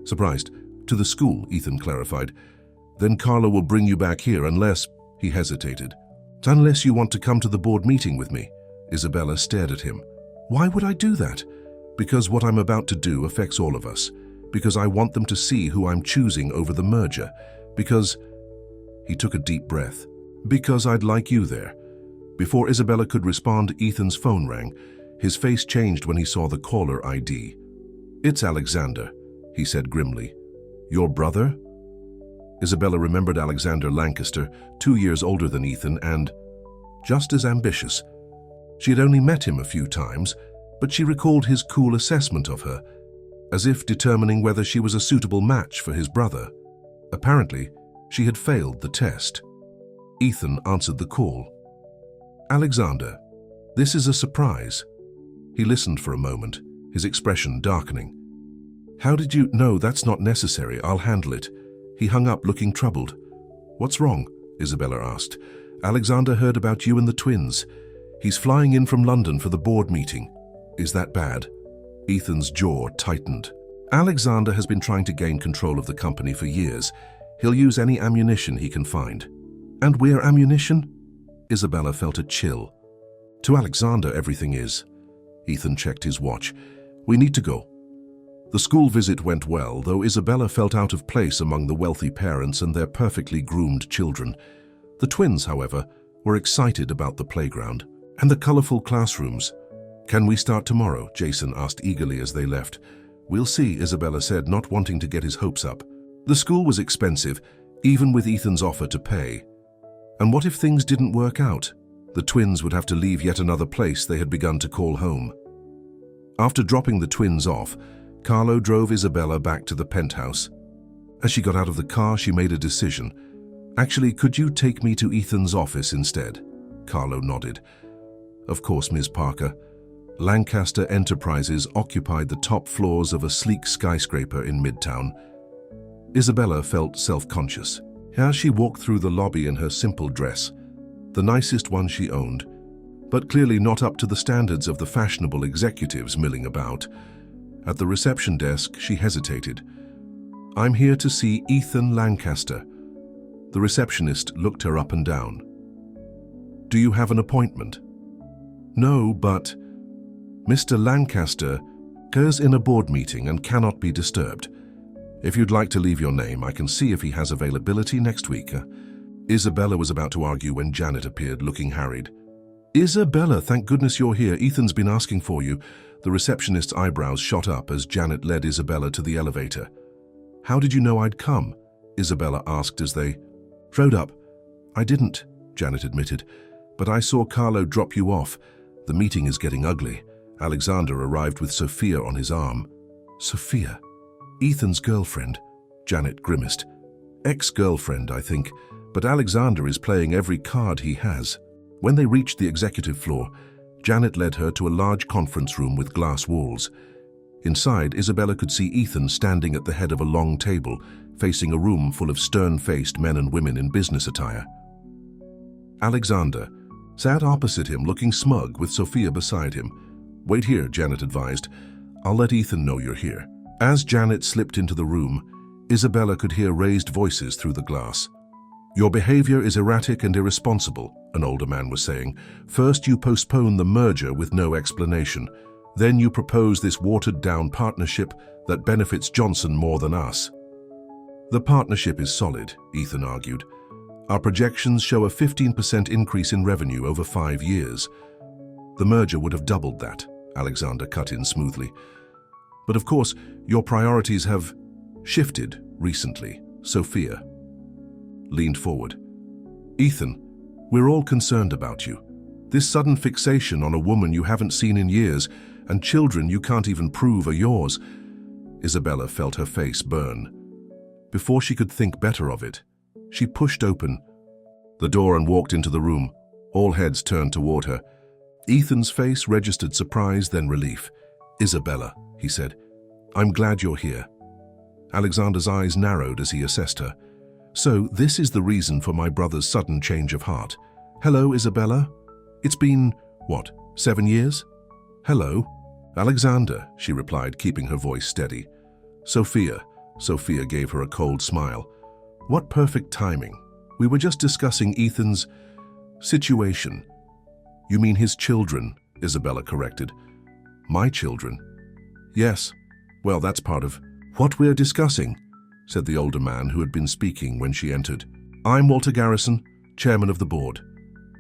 Surprised. "To the school," Ethan clarified. "Then Carla will bring you back here unless—" He hesitated. "Unless you want to come to the board meeting with me." Isabella stared at him. "Why would I do that?" "Because what I'm about to do affects all of us. Because I want them to see who I'm choosing over the merger. Because—" He took a deep breath. "Because I'd like you there." Before Isabella could respond, Ethan's phone rang. His face changed when he saw the caller ID. "It's Alexander," he said grimly. "Your brother?" Isabella remembered Alexander Lancaster, 2 years older than Ethan and just as ambitious. She had only met him a few times, but she recalled his cool assessment of her, as if determining whether she was a suitable match for his brother. Apparently, she had failed the test. Ethan answered the call. "Alexander, This is a surprise. He listened for a moment, his expression darkening. How did you— No, that's not necessary. I'll handle it. He hung up looking troubled. What's wrong? Isabella asked. Alexander heard about you and the twins. He's flying in from London for the board meeting. Is that bad? Ethan's jaw tightened. Alexander has been trying to gain control of the company for years. He'll use any ammunition he can find. And we're ammunition? Isabella felt a chill. To Alexander, everything is. Ethan checked his watch. We need to go. The school visit went well, though Isabella felt out of place among the wealthy parents and their perfectly groomed children. The twins, however, were excited about the playground and the colorful classrooms. Can we start tomorrow? Jason asked eagerly as they left. We'll see, Isabella said, not wanting to get his hopes up. The school was expensive, even with Ethan's offer to pay. And what if things didn't work out? The twins would have to leave yet another place they had begun to call home. After dropping the twins off, Carlo drove Isabella back to the penthouse. As she got out of the car, she made a decision. Actually, could you take me to Ethan's office instead? Carlo nodded. Of course, Ms. Parker. Lancaster Enterprises occupied the top floors of a sleek skyscraper in Midtown. Isabella felt self-conscious. As she walked through the lobby in her simple dress, the nicest one she owned, but clearly not up to the standards of the fashionable executives milling about. At the reception desk, she hesitated. I'm here to see Ethan Lancaster. The receptionist looked her up and down. Do you have an appointment? No, but Mr. Lancaster is in a board meeting and cannot be disturbed. If you'd like to leave your name, I can see if he has availability next week. Isabella was about to argue when Janet appeared, looking harried. Isabella, thank goodness you're here. Ethan's been asking for you. The receptionist's eyebrows shot up as Janet led Isabella to the elevator. How did you know I'd come? Isabella asked as they rode up. I didn't, Janet admitted, but I saw Carlo drop you off. The meeting is getting ugly. Alexander arrived with Sophia on his arm. Sophia? Ethan's girlfriend, Janet grimaced. Ex-girlfriend, I think, but Alexander is playing every card he has. When they reached the executive floor, Janet led her to a large conference room with glass walls. Inside, Isabella could see Ethan standing at the head of a long table, facing a room full of stern-faced men and women in business attire. Alexander sat opposite him, looking smug, with Sophia beside him. Wait here, Janet advised. I'll let Ethan know you're here. As Janet slipped into the room, Isabella could hear raised voices through the glass. Your behavior is erratic and irresponsible, an older man was saying. First you postpone the merger with no explanation. Then you propose this watered-down partnership that benefits Johnson more than us. The partnership is solid, Ethan argued. Our projections show a 15% increase in revenue over 5 years. The merger would have doubled that, Alexander cut in smoothly. But of course, your priorities have shifted recently. Sophia leaned forward. Ethan, we're all concerned about you. This sudden fixation on a woman you haven't seen in years and children you can't even prove are yours. Isabella felt her face burn. Before she could think better of it, she pushed open the door and walked into the room. All heads turned toward her. Ethan's face registered surprise, then relief. Isabella, he said, I'm glad you're here. Alexander's eyes narrowed as he assessed her. So this is the reason for my brother's sudden change of heart. Hello, Isabella. It's been, what, 7 years? Hello. Alexander, she replied, keeping her voice steady. Sophia gave her a cold smile. What perfect timing. We were just discussing Ethan's situation. You mean his children, Isabella corrected. My children? Yes. Well, that's part of what we're discussing, said the older man who had been speaking when she entered. I'm Walter Garrison, chairman of the board.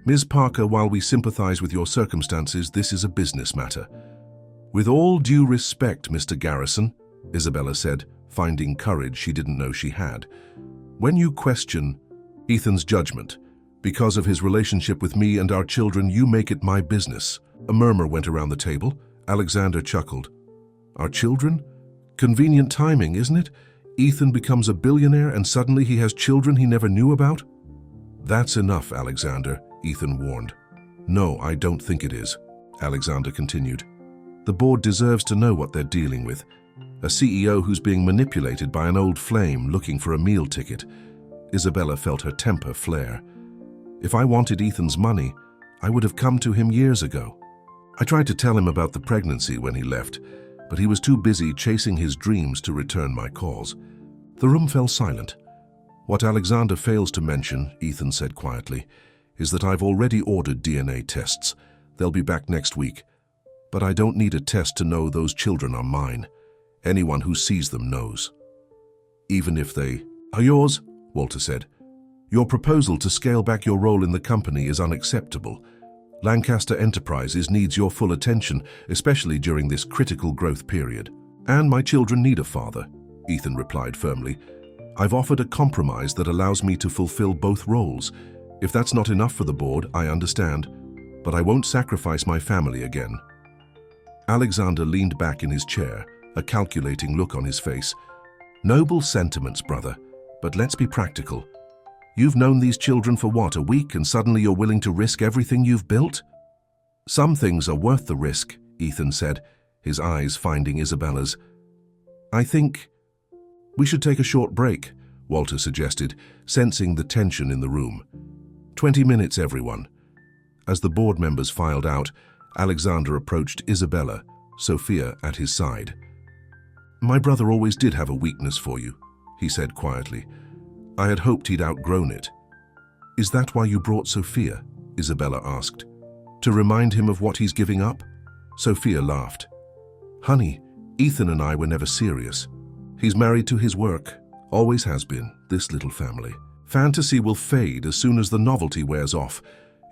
Ms. Parker, while we sympathize with your circumstances, this is a business matter. With all due respect, Mr. Garrison, Isabella said, finding courage she didn't know she had. When you question Ethan's judgment, because of his relationship with me and our children, you make it my business. A murmur went around the table. Alexander chuckled. Our children? Convenient timing, isn't it? Ethan becomes a billionaire and suddenly he has children he never knew about? That's enough, Alexander, Ethan warned. No, I don't think it is. Alexander continued. The board deserves to know what they're dealing with. A CEO who's being manipulated by an old flame looking for a meal ticket. Isabella felt her temper flare. If I wanted Ethan's money, I would have come to him years ago. I tried to tell him about the pregnancy when he left, but he was too busy chasing his dreams to return my calls. The room fell silent. What Alexander fails to mention, Ethan said quietly, is that I've already ordered DNA tests. They'll be back next week. But I don't need a test to know those children are mine. Anyone who sees them knows. Even if they are yours, Walter said. Your proposal to scale back your role in the company is unacceptable. Lancaster Enterprises needs your full attention, especially during this critical growth period. And my children need a father, Ethan replied firmly. I've offered a compromise that allows me to fulfill both roles. If that's not enough for the board, I understand, but I won't sacrifice my family again. Alexander leaned back in his chair, a calculating look on his face. Noble sentiments, brother, but let's be practical. You've known these children for what, a week, and suddenly you're willing to risk everything you've built? Some things are worth the risk, Ethan said, his eyes finding Isabella's. I think we should take a short break, Walter suggested, sensing the tension in the room. 20 minutes, everyone. As the board members filed out, Alexander approached Isabella, Sophia at his side. My brother always did have a weakness for you, he said quietly. I had hoped he'd outgrown it. Is that why you brought Sophia? Isabella asked. To remind him of what he's giving up? Sophia laughed. Honey, Ethan and I were never serious. He's married to his work, always has been, this little family. Fantasy will fade as soon as the novelty wears off.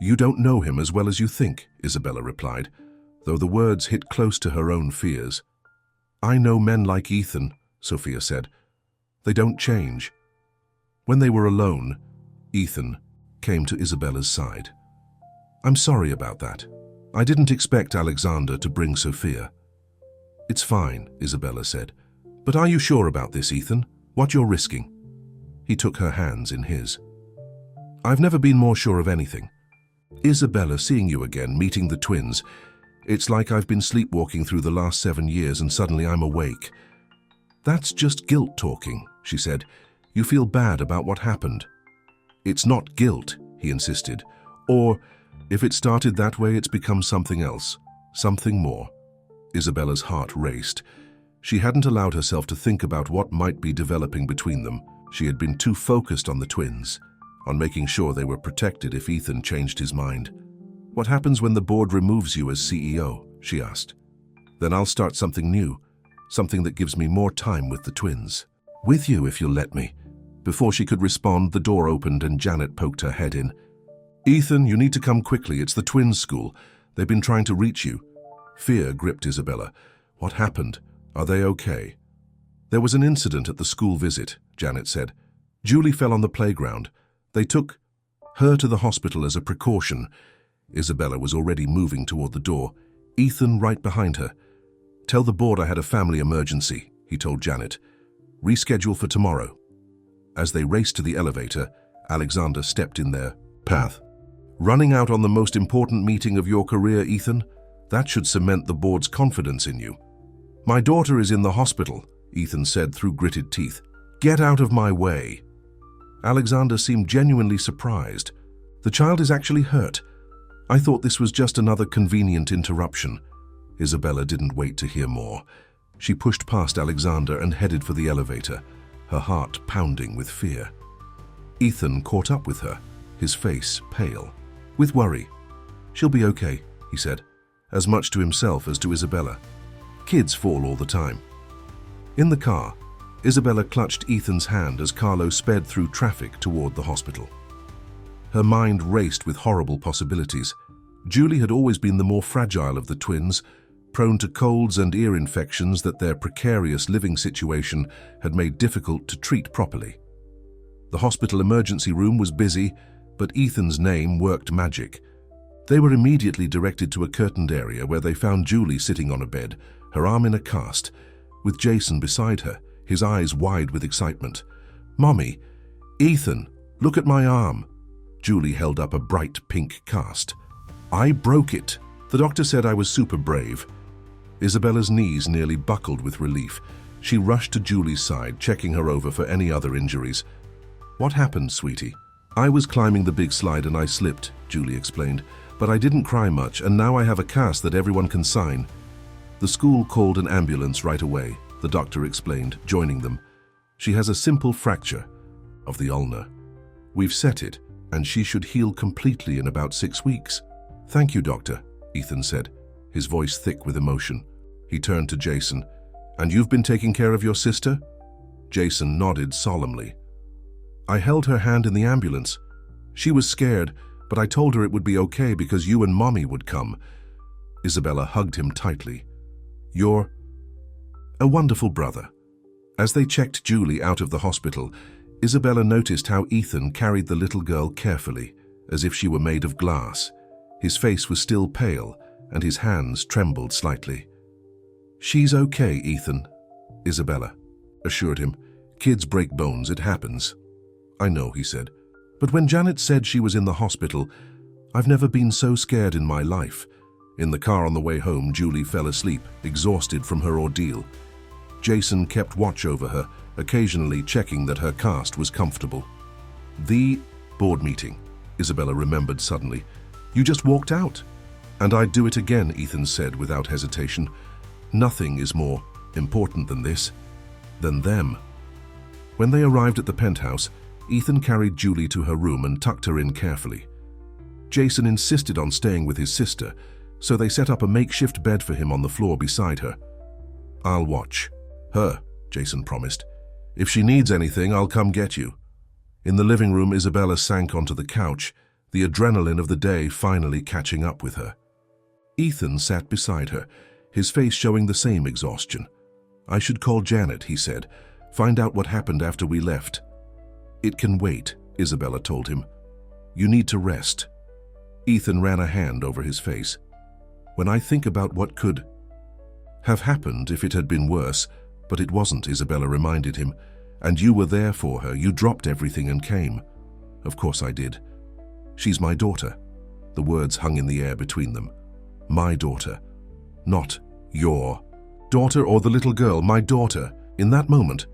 You don't know him as well as you think, Isabella replied, though the words hit close to her own fears. I know men like Ethan, Sophia said. They don't change. When they were alone, Ethan came to Isabella's side. I'm sorry about that. I didn't expect Alexander to bring Sophia. It's fine, Isabella said. But are you sure about this, Ethan? What you're risking? He took her hands in his. I've never been more sure of anything. Isabella, seeing you again, meeting the twins. It's like I've been sleepwalking through the last 7 years and suddenly I'm awake. That's just guilt talking, she said. You feel bad about what happened. It's not guilt, he insisted. Or, if it started that way, it's become something else, something more. Isabella's heart raced. She hadn't allowed herself to think about what might be developing between them. She had been too focused on the twins, on making sure they were protected if Ethan changed his mind. What happens when the board removes you as CEO? She asked. Then I'll start something new, something that gives me more time with the twins. With you, if you'll let me. Before she could respond, the door opened and Janet poked her head in. Ethan, you need to come quickly. It's the twins' school. They've been trying to reach you. Fear gripped Isabella. What happened? Are they okay? There was an incident at the school visit, Janet said. Julie fell on the playground. They took her to the hospital as a precaution. Isabella was already moving toward the door. Ethan right behind her. Tell the board I had a family emergency, he told Janet. Reschedule for tomorrow. As they raced to the elevator, Alexander stepped in their path. Running out on the most important meeting of your career, Ethan? That should cement the board's confidence in you. My daughter is in the hospital, Ethan said through gritted teeth. Get out of my way. Alexander seemed genuinely surprised. The child is actually hurt. I thought this was just another convenient interruption. Isabella didn't wait to hear more. She pushed past Alexander and headed for the elevator, her heart pounding with fear. Ethan caught up with her, his face pale, with worry. She'll be okay, he said, as much to himself as to Isabella. Kids fall all the time. In the car, Isabella clutched Ethan's hand as Carlo sped through traffic toward the hospital. Her mind raced with horrible possibilities. Julie had always been the more fragile of the twins, prone to colds and ear infections that their precarious living situation had made difficult to treat properly. The hospital emergency room was busy, but Ethan's name worked magic. They were immediately directed to a curtained area where they found Julie sitting on a bed, her arm in a cast, with Jason beside her, his eyes wide with excitement. Mommy, Ethan, look at my arm. Julie held up a bright pink cast. I broke it, The doctor said I was super brave. Isabella's knees nearly buckled with relief. She rushed to Julie's side, checking her over for any other injuries. "What happened, sweetie?" "I was climbing the big slide and I slipped," Julie explained. "But I didn't cry much, and now I have a cast that everyone can sign." "The school called an ambulance right away," the doctor explained, joining them. "She has a simple fracture of the ulna. We've set it, and she should heal completely in about 6 weeks." "Thank you, doctor," Ethan said, his voice thick with emotion. He turned to Jason. "And you've been taking care of your sister?" Jason nodded solemnly. "I held her hand in the ambulance. She was scared, but I told her it would be okay because you and Mommy would come." Isabella hugged him tightly. "You're a wonderful brother." As they checked Julie out of the hospital, Isabella noticed how Ethan carried the little girl carefully, as if she were made of glass. His face was still pale, and his hands trembled slightly. "She's okay, Ethan," Isabella assured him. "Kids break bones, it happens." "I know," he said. "But when Janet said she was in the hospital, I've never been so scared in my life." In the car on the way home, Julie fell asleep, exhausted from her ordeal. Jason kept watch over her, occasionally checking that her cast was comfortable. "The board meeting," Isabella remembered suddenly. "You just walked out." "And I'd do it again," Ethan said without hesitation. "Nothing is more important than this, than them." When they arrived at the penthouse, Ethan carried Julie to her room and tucked her in carefully. Jason insisted on staying with his sister, so they set up a makeshift bed for him on the floor beside her. "I'll watch her," Jason promised. "If she needs anything, I'll come get you." In the living room, Isabella sank onto the couch, the adrenaline of the day finally catching up with her. Ethan sat beside her, his face showing the same exhaustion. "I should call Janet," he said. "Find out what happened after we left." "It can wait," Isabella told him. "You need to rest." Ethan ran a hand over his face. "When I think about what could have happened if it had been worse, but it wasn't," Isabella reminded him. "And you were there for her. You dropped everything and came." "Of course I did. She's my daughter." The words hung in the air between them. "My daughter. Not your daughter or the little girl, my daughter." In that moment,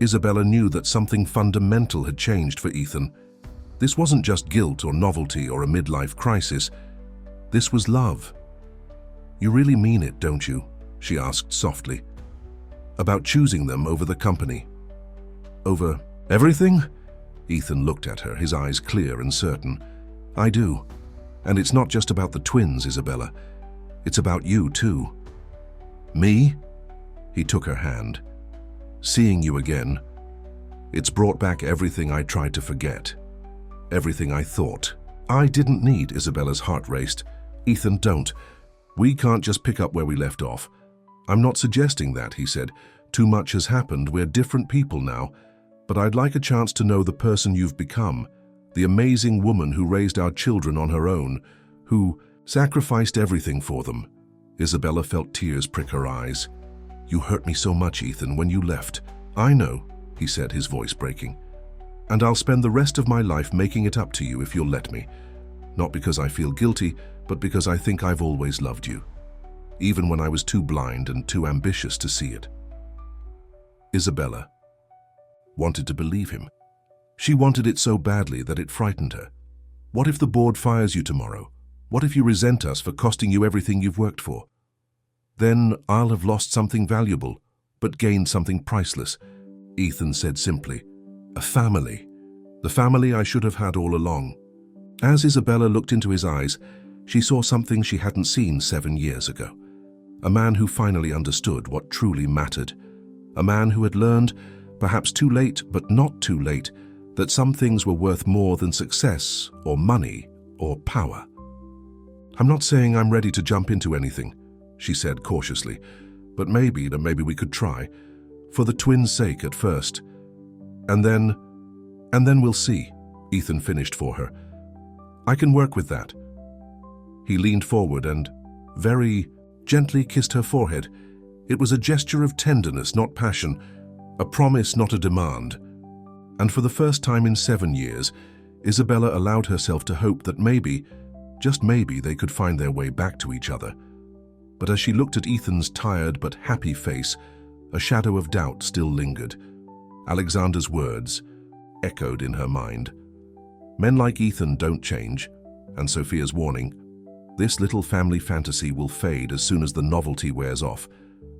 Isabella knew that something fundamental had changed for Ethan. This wasn't just guilt or novelty or a midlife crisis. This was love. "You really mean it, don't you?" she asked softly. "About choosing them over the company?" "Over everything?" Ethan looked at her, his eyes clear and certain. "I do. And it's not just about the twins, Isabella. It's about you, too." "Me?" He took her hand. "Seeing you again, it's brought back everything I tried to forget. Everything I thought I didn't need." Isabella's heart raced. "Ethan, don't. We can't just pick up where we left off." "I'm not suggesting that," he said. "Too much has happened. We're different people now. But I'd like a chance to know the person you've become, the amazing woman who raised our children on her own, who sacrificed everything for them." Isabella felt tears prick her eyes. "You hurt me so much, Ethan, when you left." "I know," he said, his voice breaking. "And I'll spend the rest of my life making it up to you if you'll let me. Not because I feel guilty, but because I think I've always loved you, even when I was too blind and too ambitious to see it." Isabella wanted to believe him. She wanted it so badly that it frightened her. "What if the board fires you tomorrow? What if you resent us for costing you everything you've worked for? Then I'll have lost something valuable, but gained something priceless," Ethan said simply. "A family. The family I should have had all along." As Isabella looked into his eyes, she saw something she hadn't seen 7 years ago. A man who finally understood what truly mattered. A man who had learned, perhaps too late but not too late, that some things were worth more than success or money or power. "I'm not saying I'm ready to jump into anything," she said cautiously, "but maybe we could try. For the twins' sake at first. And then we'll see," Ethan finished for her. "I can work with that." He leaned forward and very gently kissed her forehead. It was a gesture of tenderness, not passion, a promise, not a demand. And for the first time in 7 years, Isabella allowed herself to hope that maybe Just maybe they could find their way back to each other. But as she looked at Ethan's tired but happy face, a shadow of doubt still lingered. Alexander's words echoed in her mind. Men like Ethan don't change, and Sophia's warning, this little family fantasy will fade as soon as the novelty wears off.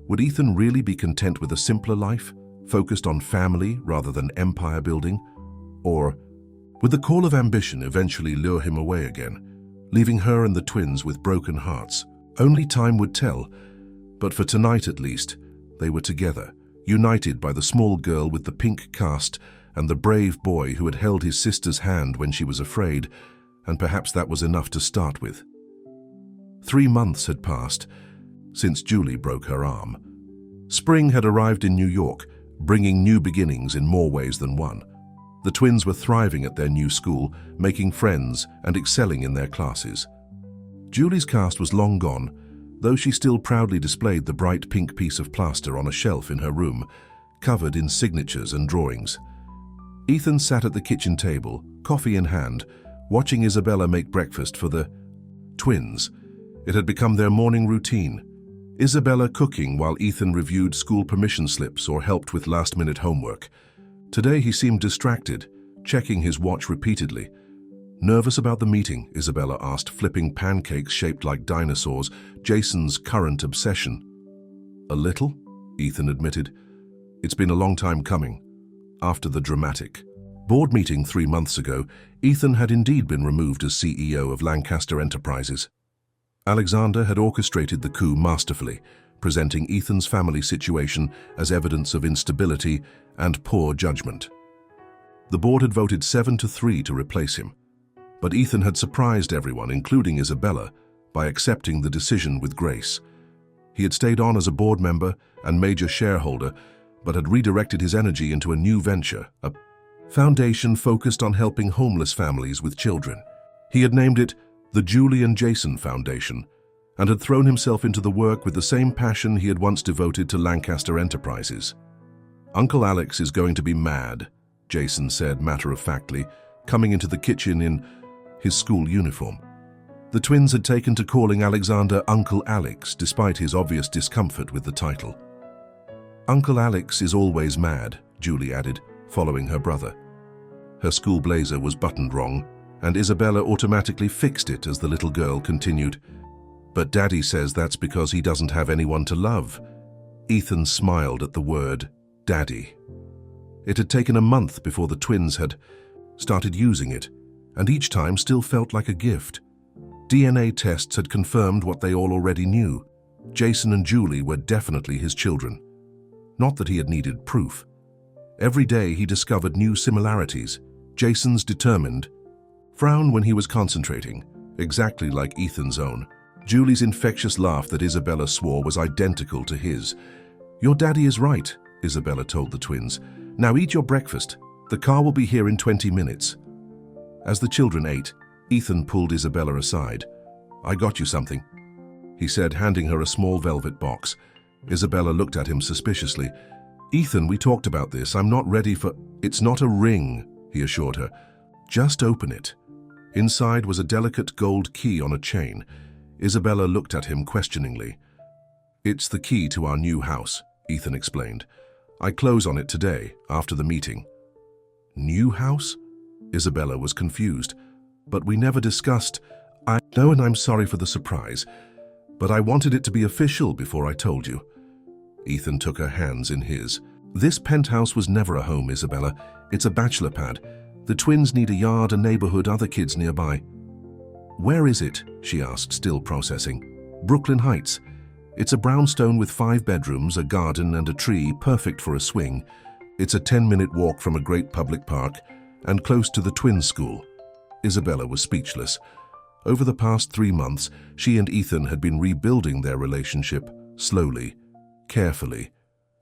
Would Ethan really be content with a simpler life, focused on family rather than empire building? Or would the call of ambition eventually lure him away again, leaving her and the twins with broken hearts? Only time would tell, but for tonight at least, they were together, united by the small girl with the pink cast and the brave boy who had held his sister's hand when she was afraid, and perhaps that was enough to start with. 3 months had passed since Julie broke her arm. Spring had arrived in New York, bringing new beginnings in more ways than one. The twins were thriving at their new school, making friends and excelling in their classes. Julie's cast was long gone, though she still proudly displayed the bright pink piece of plaster on a shelf in her room, covered in signatures and drawings. Ethan sat at the kitchen table, coffee in hand, watching Isabella make breakfast for the twins. It had become their morning routine. Isabella cooking while Ethan reviewed school permission slips or helped with last-minute homework. Today he seemed distracted, checking his watch repeatedly. Nervous about the meeting, Isabella asked, flipping pancakes shaped like dinosaurs, Jason's current obsession. A little, Ethan admitted. It's been a long time coming. After the dramatic board meeting 3 months ago, Ethan had indeed been removed as CEO of Lancaster Enterprises. Alexander had orchestrated the coup masterfully, presenting Ethan's family situation as evidence of instability and poor judgment. The board had voted 7-3 to replace him, but Ethan had surprised everyone, including Isabella, by accepting the decision with grace. He had stayed on as a board member and major shareholder, but had redirected his energy into a new venture, a foundation focused on helping homeless families with children. He had named it the Julie and Jason Foundation, and had thrown himself into the work with the same passion he had once devoted to Lancaster Enterprises. "Uncle Alex is going to be mad," Jason said matter-of-factly, coming into the kitchen in his school uniform. The twins had taken to calling Alexander Uncle Alex, despite his obvious discomfort with the title. "Uncle Alex is always mad," Julie added, following her brother. Her school blazer was buttoned wrong, and Isabella automatically fixed it as the little girl continued. "But Daddy says that's because he doesn't have anyone to love." Ethan smiled at the word Daddy. It had taken a month before the twins had started using it, and each time still felt like a gift. DNA tests had confirmed what they all already knew. Jason and Julie were definitely his children. Not that he had needed proof. Every day he discovered new similarities. Jason's determined frown when he was concentrating, exactly like Ethan's own. Julie's infectious laugh that Isabella swore was identical to his. "Your daddy is right," Isabella told the twins. "Now eat your breakfast. The car will be here in 20 minutes. As the children ate, Ethan pulled Isabella aside. "I got you something," he said, handing her a small velvet box. Isabella looked at him suspiciously. "Ethan, we talked about this. I'm not ready for—" "It's not a ring," he assured her. "Just open it." Inside was a delicate gold key on a chain. Isabella looked at him questioningly. "It's the key to our new house," Ethan explained. "I close on it today, after the meeting." "New house?" Isabella was confused. "But we never discussed—" "I know, and I'm sorry for the surprise, but I wanted it to be official before I told you." Ethan took her hands in his. "This penthouse was never a home, Isabella. It's a bachelor pad. The twins need a yard, a neighborhood, other kids nearby." "Where is it?" she asked, still processing. "Brooklyn Heights. It's a brownstone with 5 bedrooms, a garden and a tree, perfect for a swing. It's a 10-minute walk from a great public park and close to the twins' school." Isabella was speechless. Over the past 3 months, she and Ethan had been rebuilding their relationship, slowly, carefully.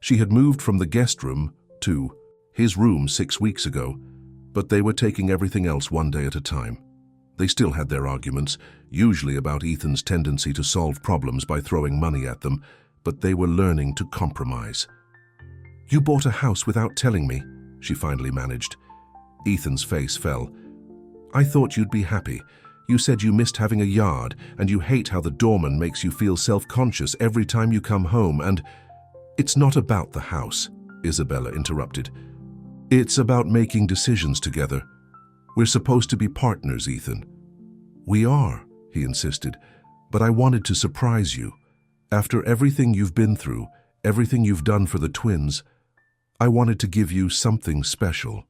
She had moved from the guest room to his room 6 weeks ago, but they were taking everything else one day at a time. They still had their arguments, usually about Ethan's tendency to solve problems by throwing money at them, but they were learning to compromise. "You bought a house without telling me," she finally managed. Ethan's face fell. "I thought you'd be happy. You said you missed having a yard, and you hate how the doorman makes you feel self-conscious every time you come home, and—" "It's not about the house," Isabella interrupted. "It's about making decisions together. We're supposed to be partners, Ethan." "We are," he insisted, "but I wanted to surprise you. After everything you've been through, everything you've done for the twins, I wanted to give you something special."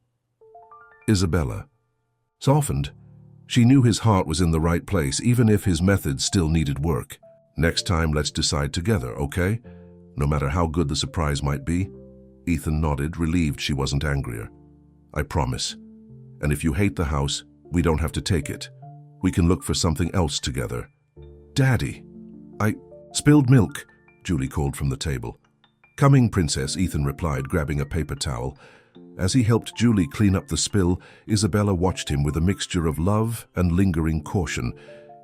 Isabella softened. She knew his heart was in the right place, even if his methods still needed work. "Next time, let's decide together, okay? No matter how good the surprise might be." Ethan nodded, relieved she wasn't angrier. "I promise. And if you hate the house, we don't have to take it. We can look for something else together." "Daddy, I—" "Spilled milk," Julie called from the table. "Coming, Princess," Ethan replied, grabbing a paper towel. As he helped Julie clean up the spill, Isabella watched him with a mixture of love and lingering caution.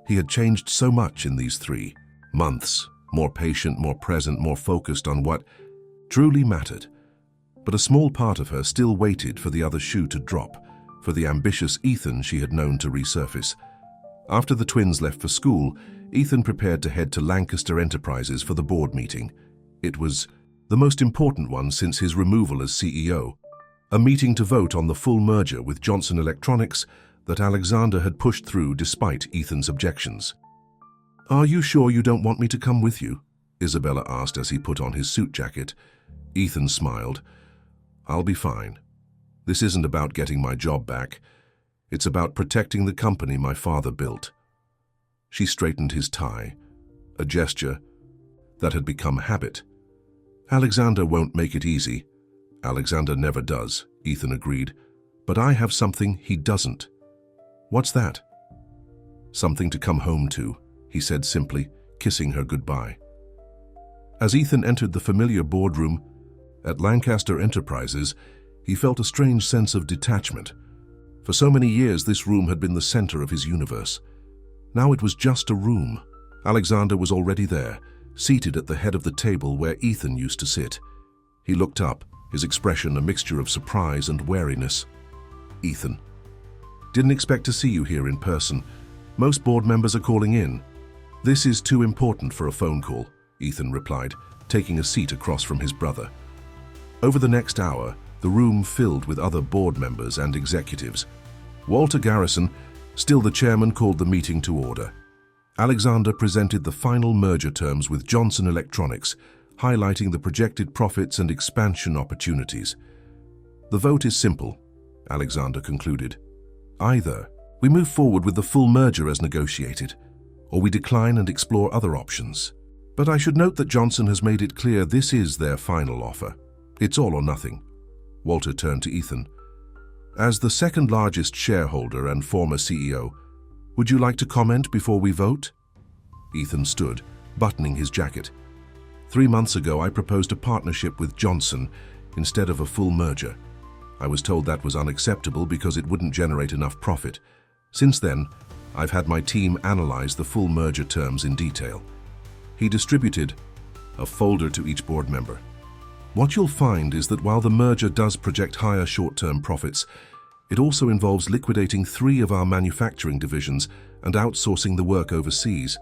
He had changed so much in these 3 months. More patient, more present, more focused on what truly mattered. But a small part of her still waited for the other shoe to drop, for the ambitious Ethan she had known to resurface. After the twins left for school, Ethan prepared to head to Lancaster Enterprises for the board meeting. It was the most important one since his removal as CEO. A meeting to vote on the full merger with Johnson Electronics that Alexander had pushed through despite Ethan's objections. "Are you sure you don't want me to come with you?" Isabella asked as he put on his suit jacket. Ethan smiled. "I'll be fine. This isn't about getting my job back. It's about protecting the company my father built." She straightened his tie, a gesture that had become habit. "Alexander won't make it easy." "Alexander never does," Ethan agreed. "But I have something he doesn't." "What's that?" "Something to come home to," he said simply, kissing her goodbye. As Ethan entered the familiar boardroom at Lancaster Enterprises, he felt a strange sense of detachment. For so many years, this room had been the center of his universe. Now it was just a room. Alexander was already there, seated at the head of the table where Ethan used to sit. He looked up, his expression a mixture of surprise and wariness. "Ethan, didn't expect to see you here in person. Most board members are calling in." "This is too important for a phone call," Ethan replied, taking a seat across from his brother. Over the next hour, the room filled with other board members and executives. Walter Garrison, still the chairman, called the meeting to order. Alexander presented the final merger terms with Johnson Electronics, highlighting the projected profits and expansion opportunities. "The vote is simple," Alexander concluded. "Either we move forward with the full merger as negotiated, or we decline and explore other options. But I should note that Johnson has made it clear this is their final offer. It's all or nothing." Walter turned to Ethan. "As the second largest shareholder and former CEO, would you like to comment before we vote?" Ethan stood, buttoning his jacket. 3 months ago, I proposed a partnership with Johnson instead of a full merger. I was told that was unacceptable because it wouldn't generate enough profit. Since then, I've had my team analyze the full merger terms in detail." He distributed a folder to each board member. "What you'll find is that while the merger does project higher short-term profits, it also involves liquidating 3 of our manufacturing divisions and outsourcing the work overseas.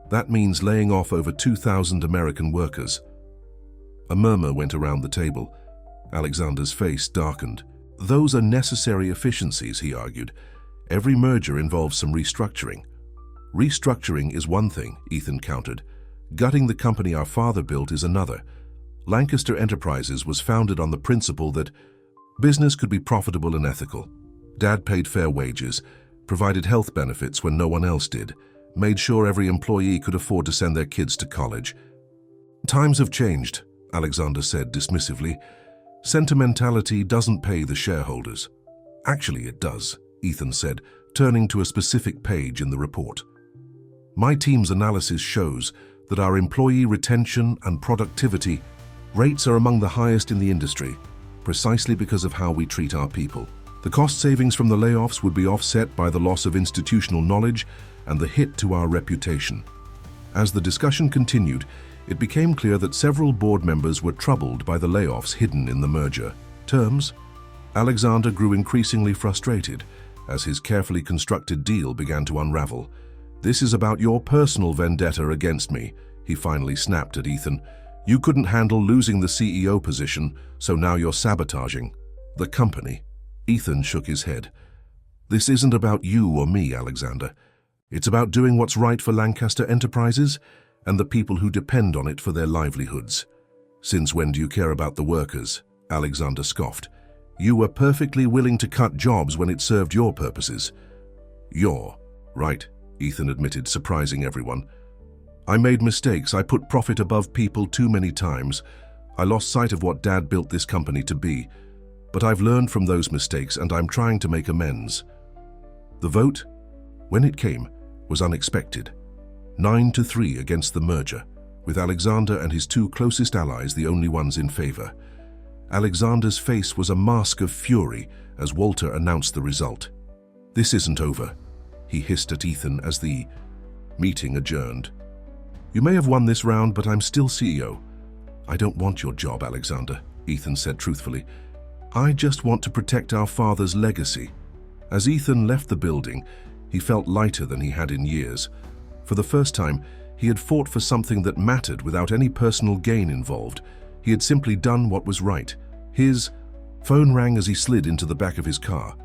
That means laying off over 2,000 American workers." A murmur went around the table. Alexander's face darkened. "Those are necessary efficiencies," he argued. "Every merger involves some restructuring." "Restructuring is one thing," Ethan countered. "Gutting the company our father built is another. Lancaster Enterprises was founded on the principle that business could be profitable and ethical. Dad paid fair wages, provided health benefits when no one else did, made sure every employee could afford to send their kids to college." "Times have changed," Alexander said dismissively. "Sentimentality doesn't pay the shareholders." "Actually, it does," Ethan said, turning to a specific page in the report. "My team's analysis shows that our employee retention and productivity rates are among the highest in the industry, precisely because of how we treat our people. The cost savings from the layoffs would be offset by the loss of institutional knowledge and the hit to our reputation." As the discussion continued, it became clear that several board members were troubled by the layoffs hidden in the merger terms. Alexander grew increasingly frustrated, as his carefully constructed deal began to unravel. "This is about your personal vendetta against me," he finally snapped at Ethan. "You couldn't handle losing the CEO position, so now you're sabotaging the company." Ethan shook his head. "This isn't about you or me, Alexander. It's about doing what's right for Lancaster Enterprises and the people who depend on it for their livelihoods." "Since when do you care about the workers?" Alexander scoffed. "You were perfectly willing to cut jobs when it served your purposes." "You're right," Ethan admitted, surprising everyone. "I made mistakes. I put profit above people too many times. I lost sight of what Dad built this company to be. But I've learned from those mistakes and I'm trying to make amends." The vote, when it came, was unexpected. 9-3 against the merger, with Alexander and his two closest allies the only ones in favor. Alexander's face was a mask of fury as Walter announced the result. "This isn't over," he hissed at Ethan as the meeting adjourned. "You may have won this round, but I'm still CEO." "I don't want your job, Alexander," Ethan said truthfully. "I just want to protect our father's legacy." As Ethan left the building, he felt lighter than he had in years. For the first time, he had fought for something that mattered without any personal gain involved. He had simply done what was right. His phone rang as he slid into the back of his car.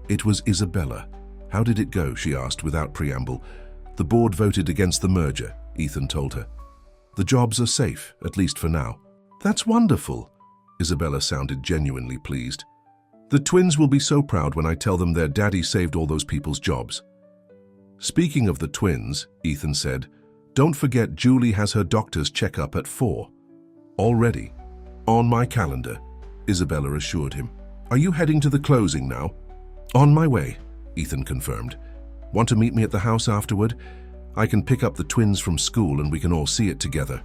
It was Isabella. "How did it go?" she asked without preamble. "The board voted against the merger," Ethan told her. "The jobs are safe, at least for now." "That's wonderful." Isabella sounded genuinely pleased. "The twins will be so proud when I tell them their daddy saved all those people's jobs." "Speaking of the twins," Ethan said, "don't forget Julie has her doctor's checkup at 4. "Already. On my calendar," Isabella assured him. "Are you heading to the closing now?" "On my way," Ethan confirmed. "Want to meet me at the house afterward? I can pick up the twins from school and we can all see it together."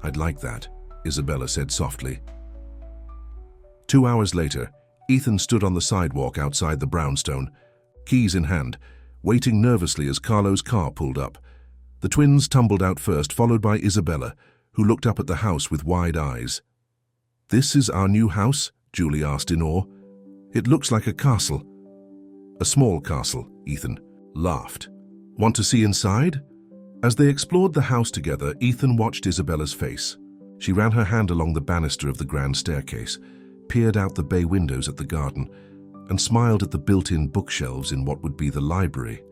"I'd like that," Isabella said softly. 2 hours later, Ethan stood on the sidewalk outside the brownstone, keys in hand, waiting nervously as Carlo's car pulled up. The twins tumbled out first, followed by Isabella, who looked up at the house with wide eyes. "This is our new house?" Julie asked in awe. "It looks like a castle." "A small castle," Ethan laughed. "Want to see inside?" As they explored the house together, Ethan watched Isabella's face. She ran her hand along the banister of the grand staircase, peered out the bay windows at the garden, and smiled at the built-in bookshelves in what would be the library.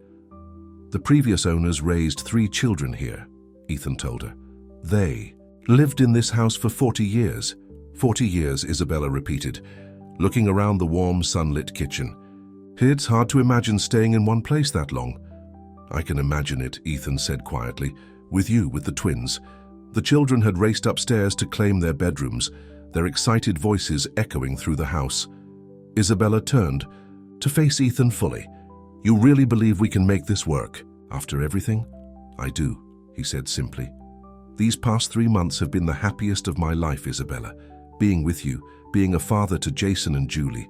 "The previous owners raised 3 children here," Ethan told her. "They lived in this house for 40 years. 40 years, Isabella repeated, looking around the warm, sunlit kitchen. "It's hard to imagine staying in one place that long." "I can imagine it," Ethan said quietly, "with you, with the twins." The children had raced upstairs to claim their bedrooms, their excited voices echoing through the house. Isabella turned to face Ethan fully. "You really believe we can make this work, after everything?" "I do," he said simply. "These past 3 months have been the happiest of my life, Isabella. Being with you, being a father to Jason and Julie.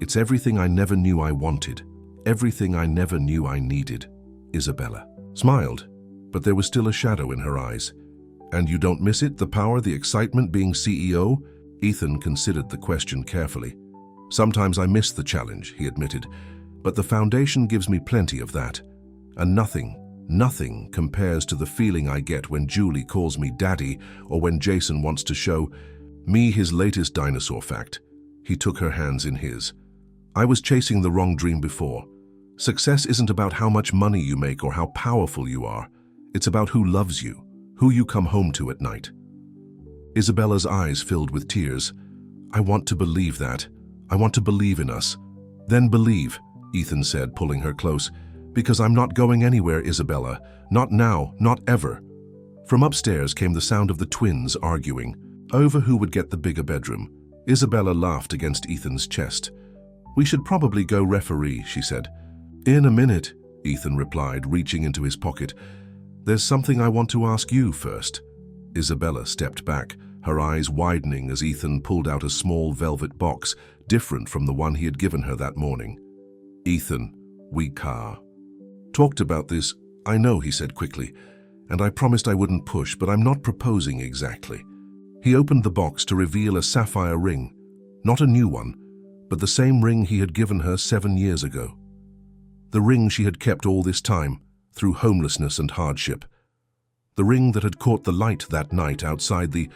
It's everything I never knew I wanted, everything I never knew I needed." Isabella smiled, but there was still a shadow in her eyes. "And you don't miss it, the power, the excitement, being CEO?" Ethan considered the question carefully. "Sometimes I miss the challenge," he admitted, "but the foundation gives me plenty of that. And nothing compares to the feeling I get when Julie calls me daddy or when Jason wants to show me his latest dinosaur fact." He took her hands in his. "I was chasing the wrong dream before. Success isn't about how much money you make or how powerful you are. It's about who loves you, who you come home to at night." Isabella's eyes filled with tears. "I want to believe that. I want to believe in us." "Then believe," Ethan said, pulling her close. "Because I'm not going anywhere, Isabella. Not now, not ever." From upstairs came the sound of the twins arguing over who would get the bigger bedroom. Isabella laughed against Ethan's chest. "We should probably go referee," she said. "In a minute," Ethan replied, reaching into his pocket. "There's something I want to ask you first." Isabella stepped back, her eyes widening as Ethan pulled out a small velvet box, different from the one he had given her that morning. "Ethan, we talked about this." "I know," he said quickly, "and I promised I wouldn't push, but I'm not proposing exactly." He opened the box to reveal a sapphire ring, not a new one, but the same ring he had given her 7 years ago. The ring she had kept all this time, through homelessness and hardship. The ring that had caught the light that night outside the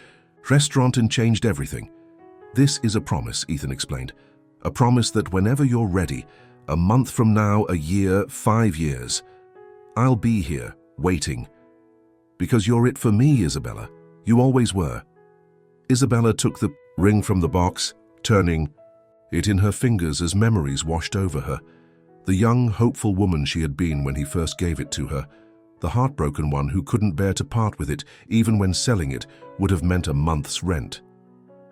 restaurant and changed everything. This is a promise, Ethan explained. A promise that whenever you're ready, a month from now, a year, 5 years, I'll be here, waiting. Because you're it for me, Isabella. You always were. Isabella took the ring from the box, turning it in her fingers as memories washed over her. The young, hopeful woman she had been when he first gave it to her. The heartbroken one who couldn't bear to part with it, even when selling it would have meant a month's rent.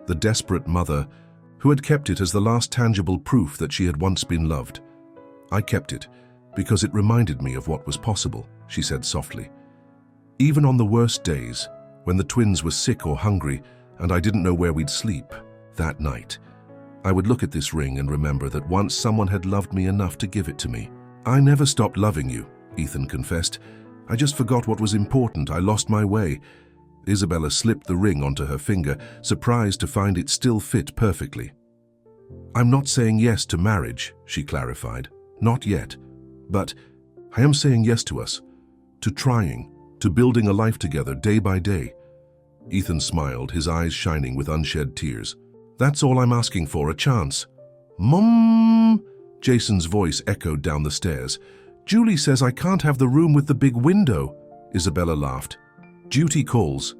The desperate mother who had kept it as the last tangible proof that she had once been loved. I kept it because it reminded me of what was possible, she said softly. Even on the worst days, when the twins were sick or hungry and I didn't know where we'd sleep, that night, I would look at this ring and remember that once someone had loved me enough to give it to me. I never stopped loving you, Ethan confessed. I just forgot what was important. I lost my way. Isabella slipped the ring onto her finger, surprised to find it still fit perfectly. I'm not saying yes to marriage, she clarified. Not yet. But I am saying yes to us, to trying, to building a life together day by day. Ethan smiled, his eyes shining with unshed tears. That's all I'm asking for, a chance. Mom! Jason's voice echoed down the stairs. Julie says I can't have the room with the big window. Isabella laughed. Duty calls.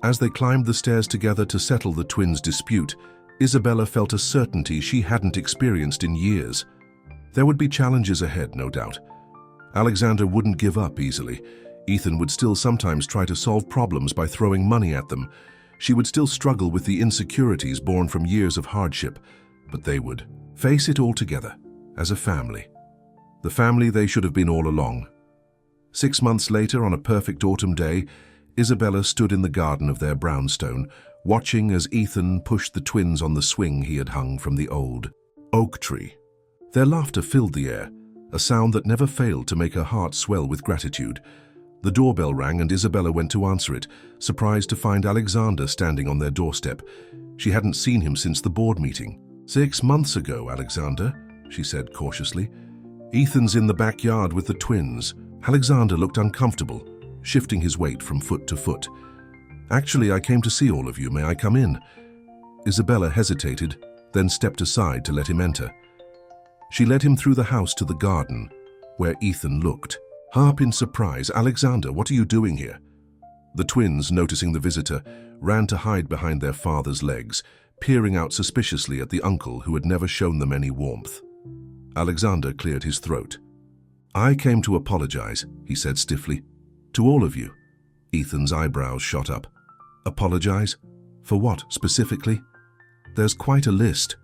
As they climbed the stairs together to settle the twins' dispute, Isabella felt a certainty she hadn't experienced in years. There would be challenges ahead, no doubt. Alexander wouldn't give up easily. Ethan would still sometimes try to solve problems by throwing money at them. She would still struggle with the insecurities born from years of hardship, but they would face it all together, as a family. The family they should have been all along. 6 months later, on a perfect autumn day, Isabella stood in the garden of their brownstone, watching as Ethan pushed the twins on the swing he had hung from the old oak tree. Their laughter filled the air, a sound that never failed to make her heart swell with gratitude. The doorbell rang and Isabella went to answer it, surprised to find Alexander standing on their doorstep. She hadn't seen him since the board meeting. 6 months ago, Alexander, she said cautiously. Ethan's in the backyard with the twins. Alexander looked uncomfortable, shifting his weight from foot to foot. Actually, I came to see all of you. May I come in? Isabella hesitated, then stepped aside to let him enter. She led him through the house to the garden, where Ethan looked. Up in surprise, Alexander, what are you doing here? The twins, noticing the visitor, ran to hide behind their father's legs, peering out suspiciously at the uncle who had never shown them any warmth. Alexander cleared his throat. I came to apologize, he said stiffly. To all of you. Ethan's eyebrows shot up. Apologize? For what, specifically? There's quite a list.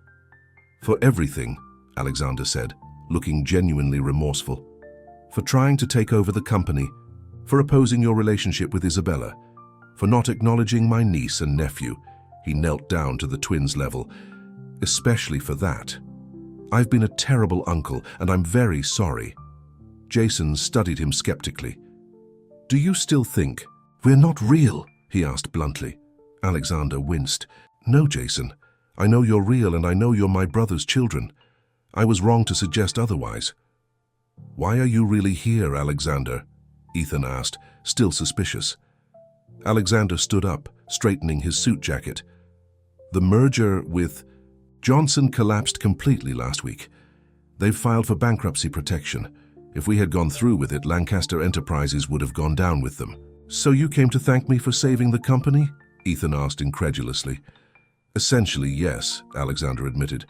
For everything, Alexander said, looking genuinely remorseful. For trying to take over the company, for opposing your relationship with Isabella, for not acknowledging my niece and nephew. He knelt down to the twins' level. Especially for that. I've been a terrible uncle, and I'm very sorry. Jason studied him skeptically. Do you still think we're not real? He asked bluntly. Alexander winced. No, Jason. I know you're real, and I know you're my brother's children. I was wrong to suggest otherwise. Why are you really here, Alexander? Ethan asked, still suspicious. Alexander stood up, straightening his suit jacket. The merger with Johnson collapsed completely last week. They've filed for bankruptcy protection. If we had gone through with it, Lancaster Enterprises would have gone down with them. So you came to thank me for saving the company? Ethan asked incredulously. Essentially, yes, Alexander admitted.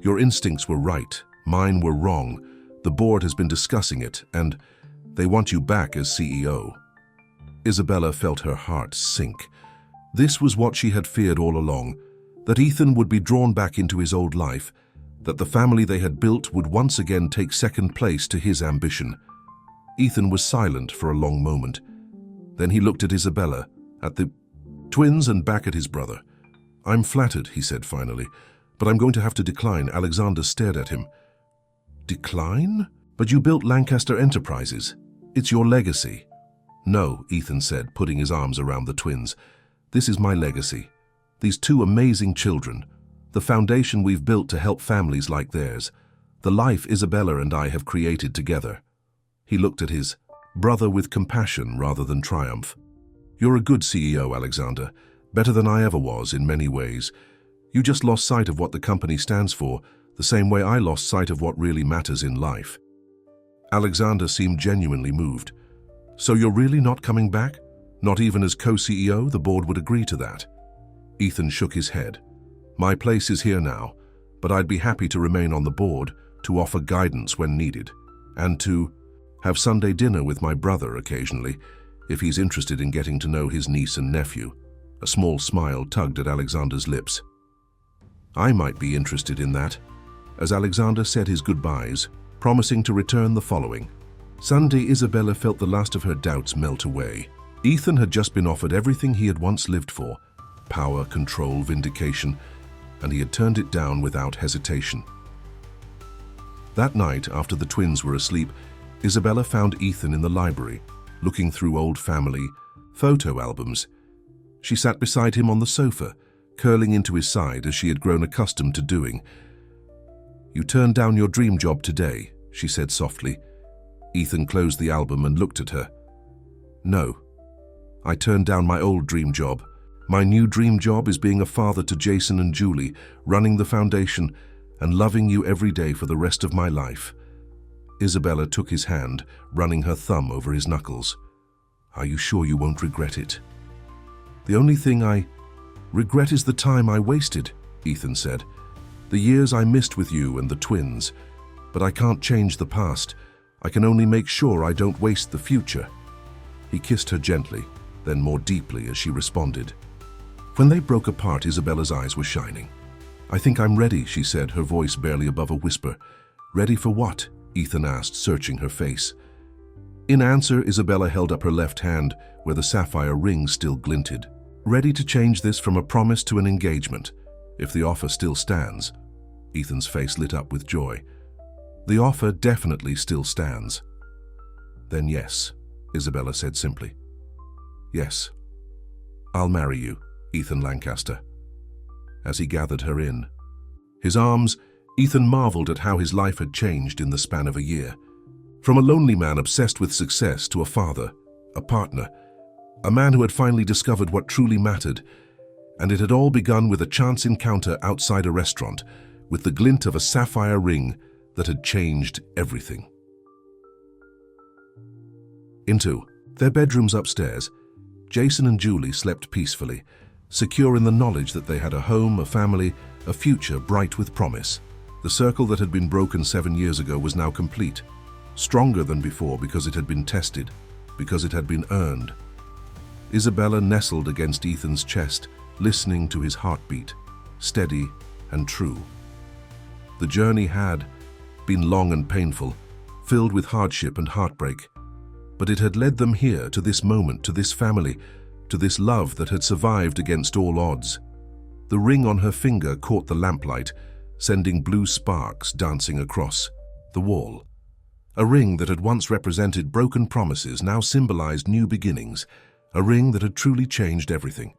Your instincts were right. Mine were wrong. The board has been discussing it, and they want you back as CEO. Isabella felt her heart sink. This was what she had feared all along, that Ethan would be drawn back into his old life, that the family they had built would once again take second place to his ambition. Ethan was silent for a long moment. Then he looked at Isabella, at the twins, and back at his brother. I'm flattered, he said finally, but I'm going to have to decline. Alexander stared at him. Decline? But you built Lancaster Enterprises. It's your legacy. No, Ethan said, putting his arms around the twins. This is my legacy. These two amazing children. The foundation we've built to help families like theirs. the life Isabella and I have created together." He looked at his brother with compassion rather than triumph. "You're a good CEO, Alexander, better than I ever was in many ways. You just lost sight of what the company stands for, the same way I lost sight of what really matters in life." Alexander seemed genuinely moved. "So you're really not coming back? Not even as co-CEO, the board would agree to that?" Ethan shook his head. "My place is here now, but I'd be happy to remain on the board, to offer guidance when needed, and to have Sunday dinner with my brother occasionally, if he's interested in getting to know his niece and nephew." A small smile tugged at Alexander's lips. "I might be interested in that," as Alexander said his goodbyes, promising to return the following Sunday. Isabella felt the last of her doubts melt away. Ethan had just been offered everything he had once lived for: power, control, vindication, and he had turned it down without hesitation. That night, after the twins were asleep, Isabella found Ethan in the library, looking through old family photo albums. She sat beside him on the sofa, curling into his side as she had grown accustomed to doing. "You turned down your dream job today," she said softly. Ethan closed the album and looked at her. "No. I turned down my old dream job. My new dream job is being a father to Jason and Julie, running the foundation, and loving you every day for the rest of my life." Isabella took his hand, running her thumb over his knuckles. "Are you sure you won't regret it?" "The only thing I regret is the time I wasted," Ethan said. "The years I missed with you and the twins. But I can't change the past. I can only make sure I don't waste the future." He kissed her gently, then more deeply as she responded. When they broke apart, Isabella's eyes were shining. "I think I'm ready," she said, her voice barely above a whisper. "Ready for what?" Ethan asked, searching her face. In answer, Isabella held up her left hand, where the sapphire ring still glinted. "Ready to change this from a promise to an engagement, if the offer still stands." Ethan's face lit up with joy. "The offer definitely still stands." "Then yes," Isabella said simply. "Yes. I'll marry you, Ethan Lancaster." As he gathered her in his arms, Ethan marveled at how his life had changed in the span of a year. From a lonely man obsessed with success to a father, a partner, a man who had finally discovered what truly mattered. And it had all begun with a chance encounter outside a restaurant, with the glint of a sapphire ring that had changed everything. Into their bedrooms upstairs, Jason and Julie slept peacefully, secure in the knowledge that they had a home, a family, a future bright with promise. The circle that had been broken 7 years ago was now complete, stronger than before because it had been tested, because it had been earned. Isabella nestled against Ethan's chest, listening to his heartbeat, steady and true. The journey had been long and painful, filled with hardship and heartbreak, but it had led them here, to this moment, to this family, to this love that had survived against all odds. The ring on her finger caught the lamplight, sending blue sparks dancing across the wall. A ring that had once represented broken promises now symbolized new beginnings, a ring that had truly changed everything.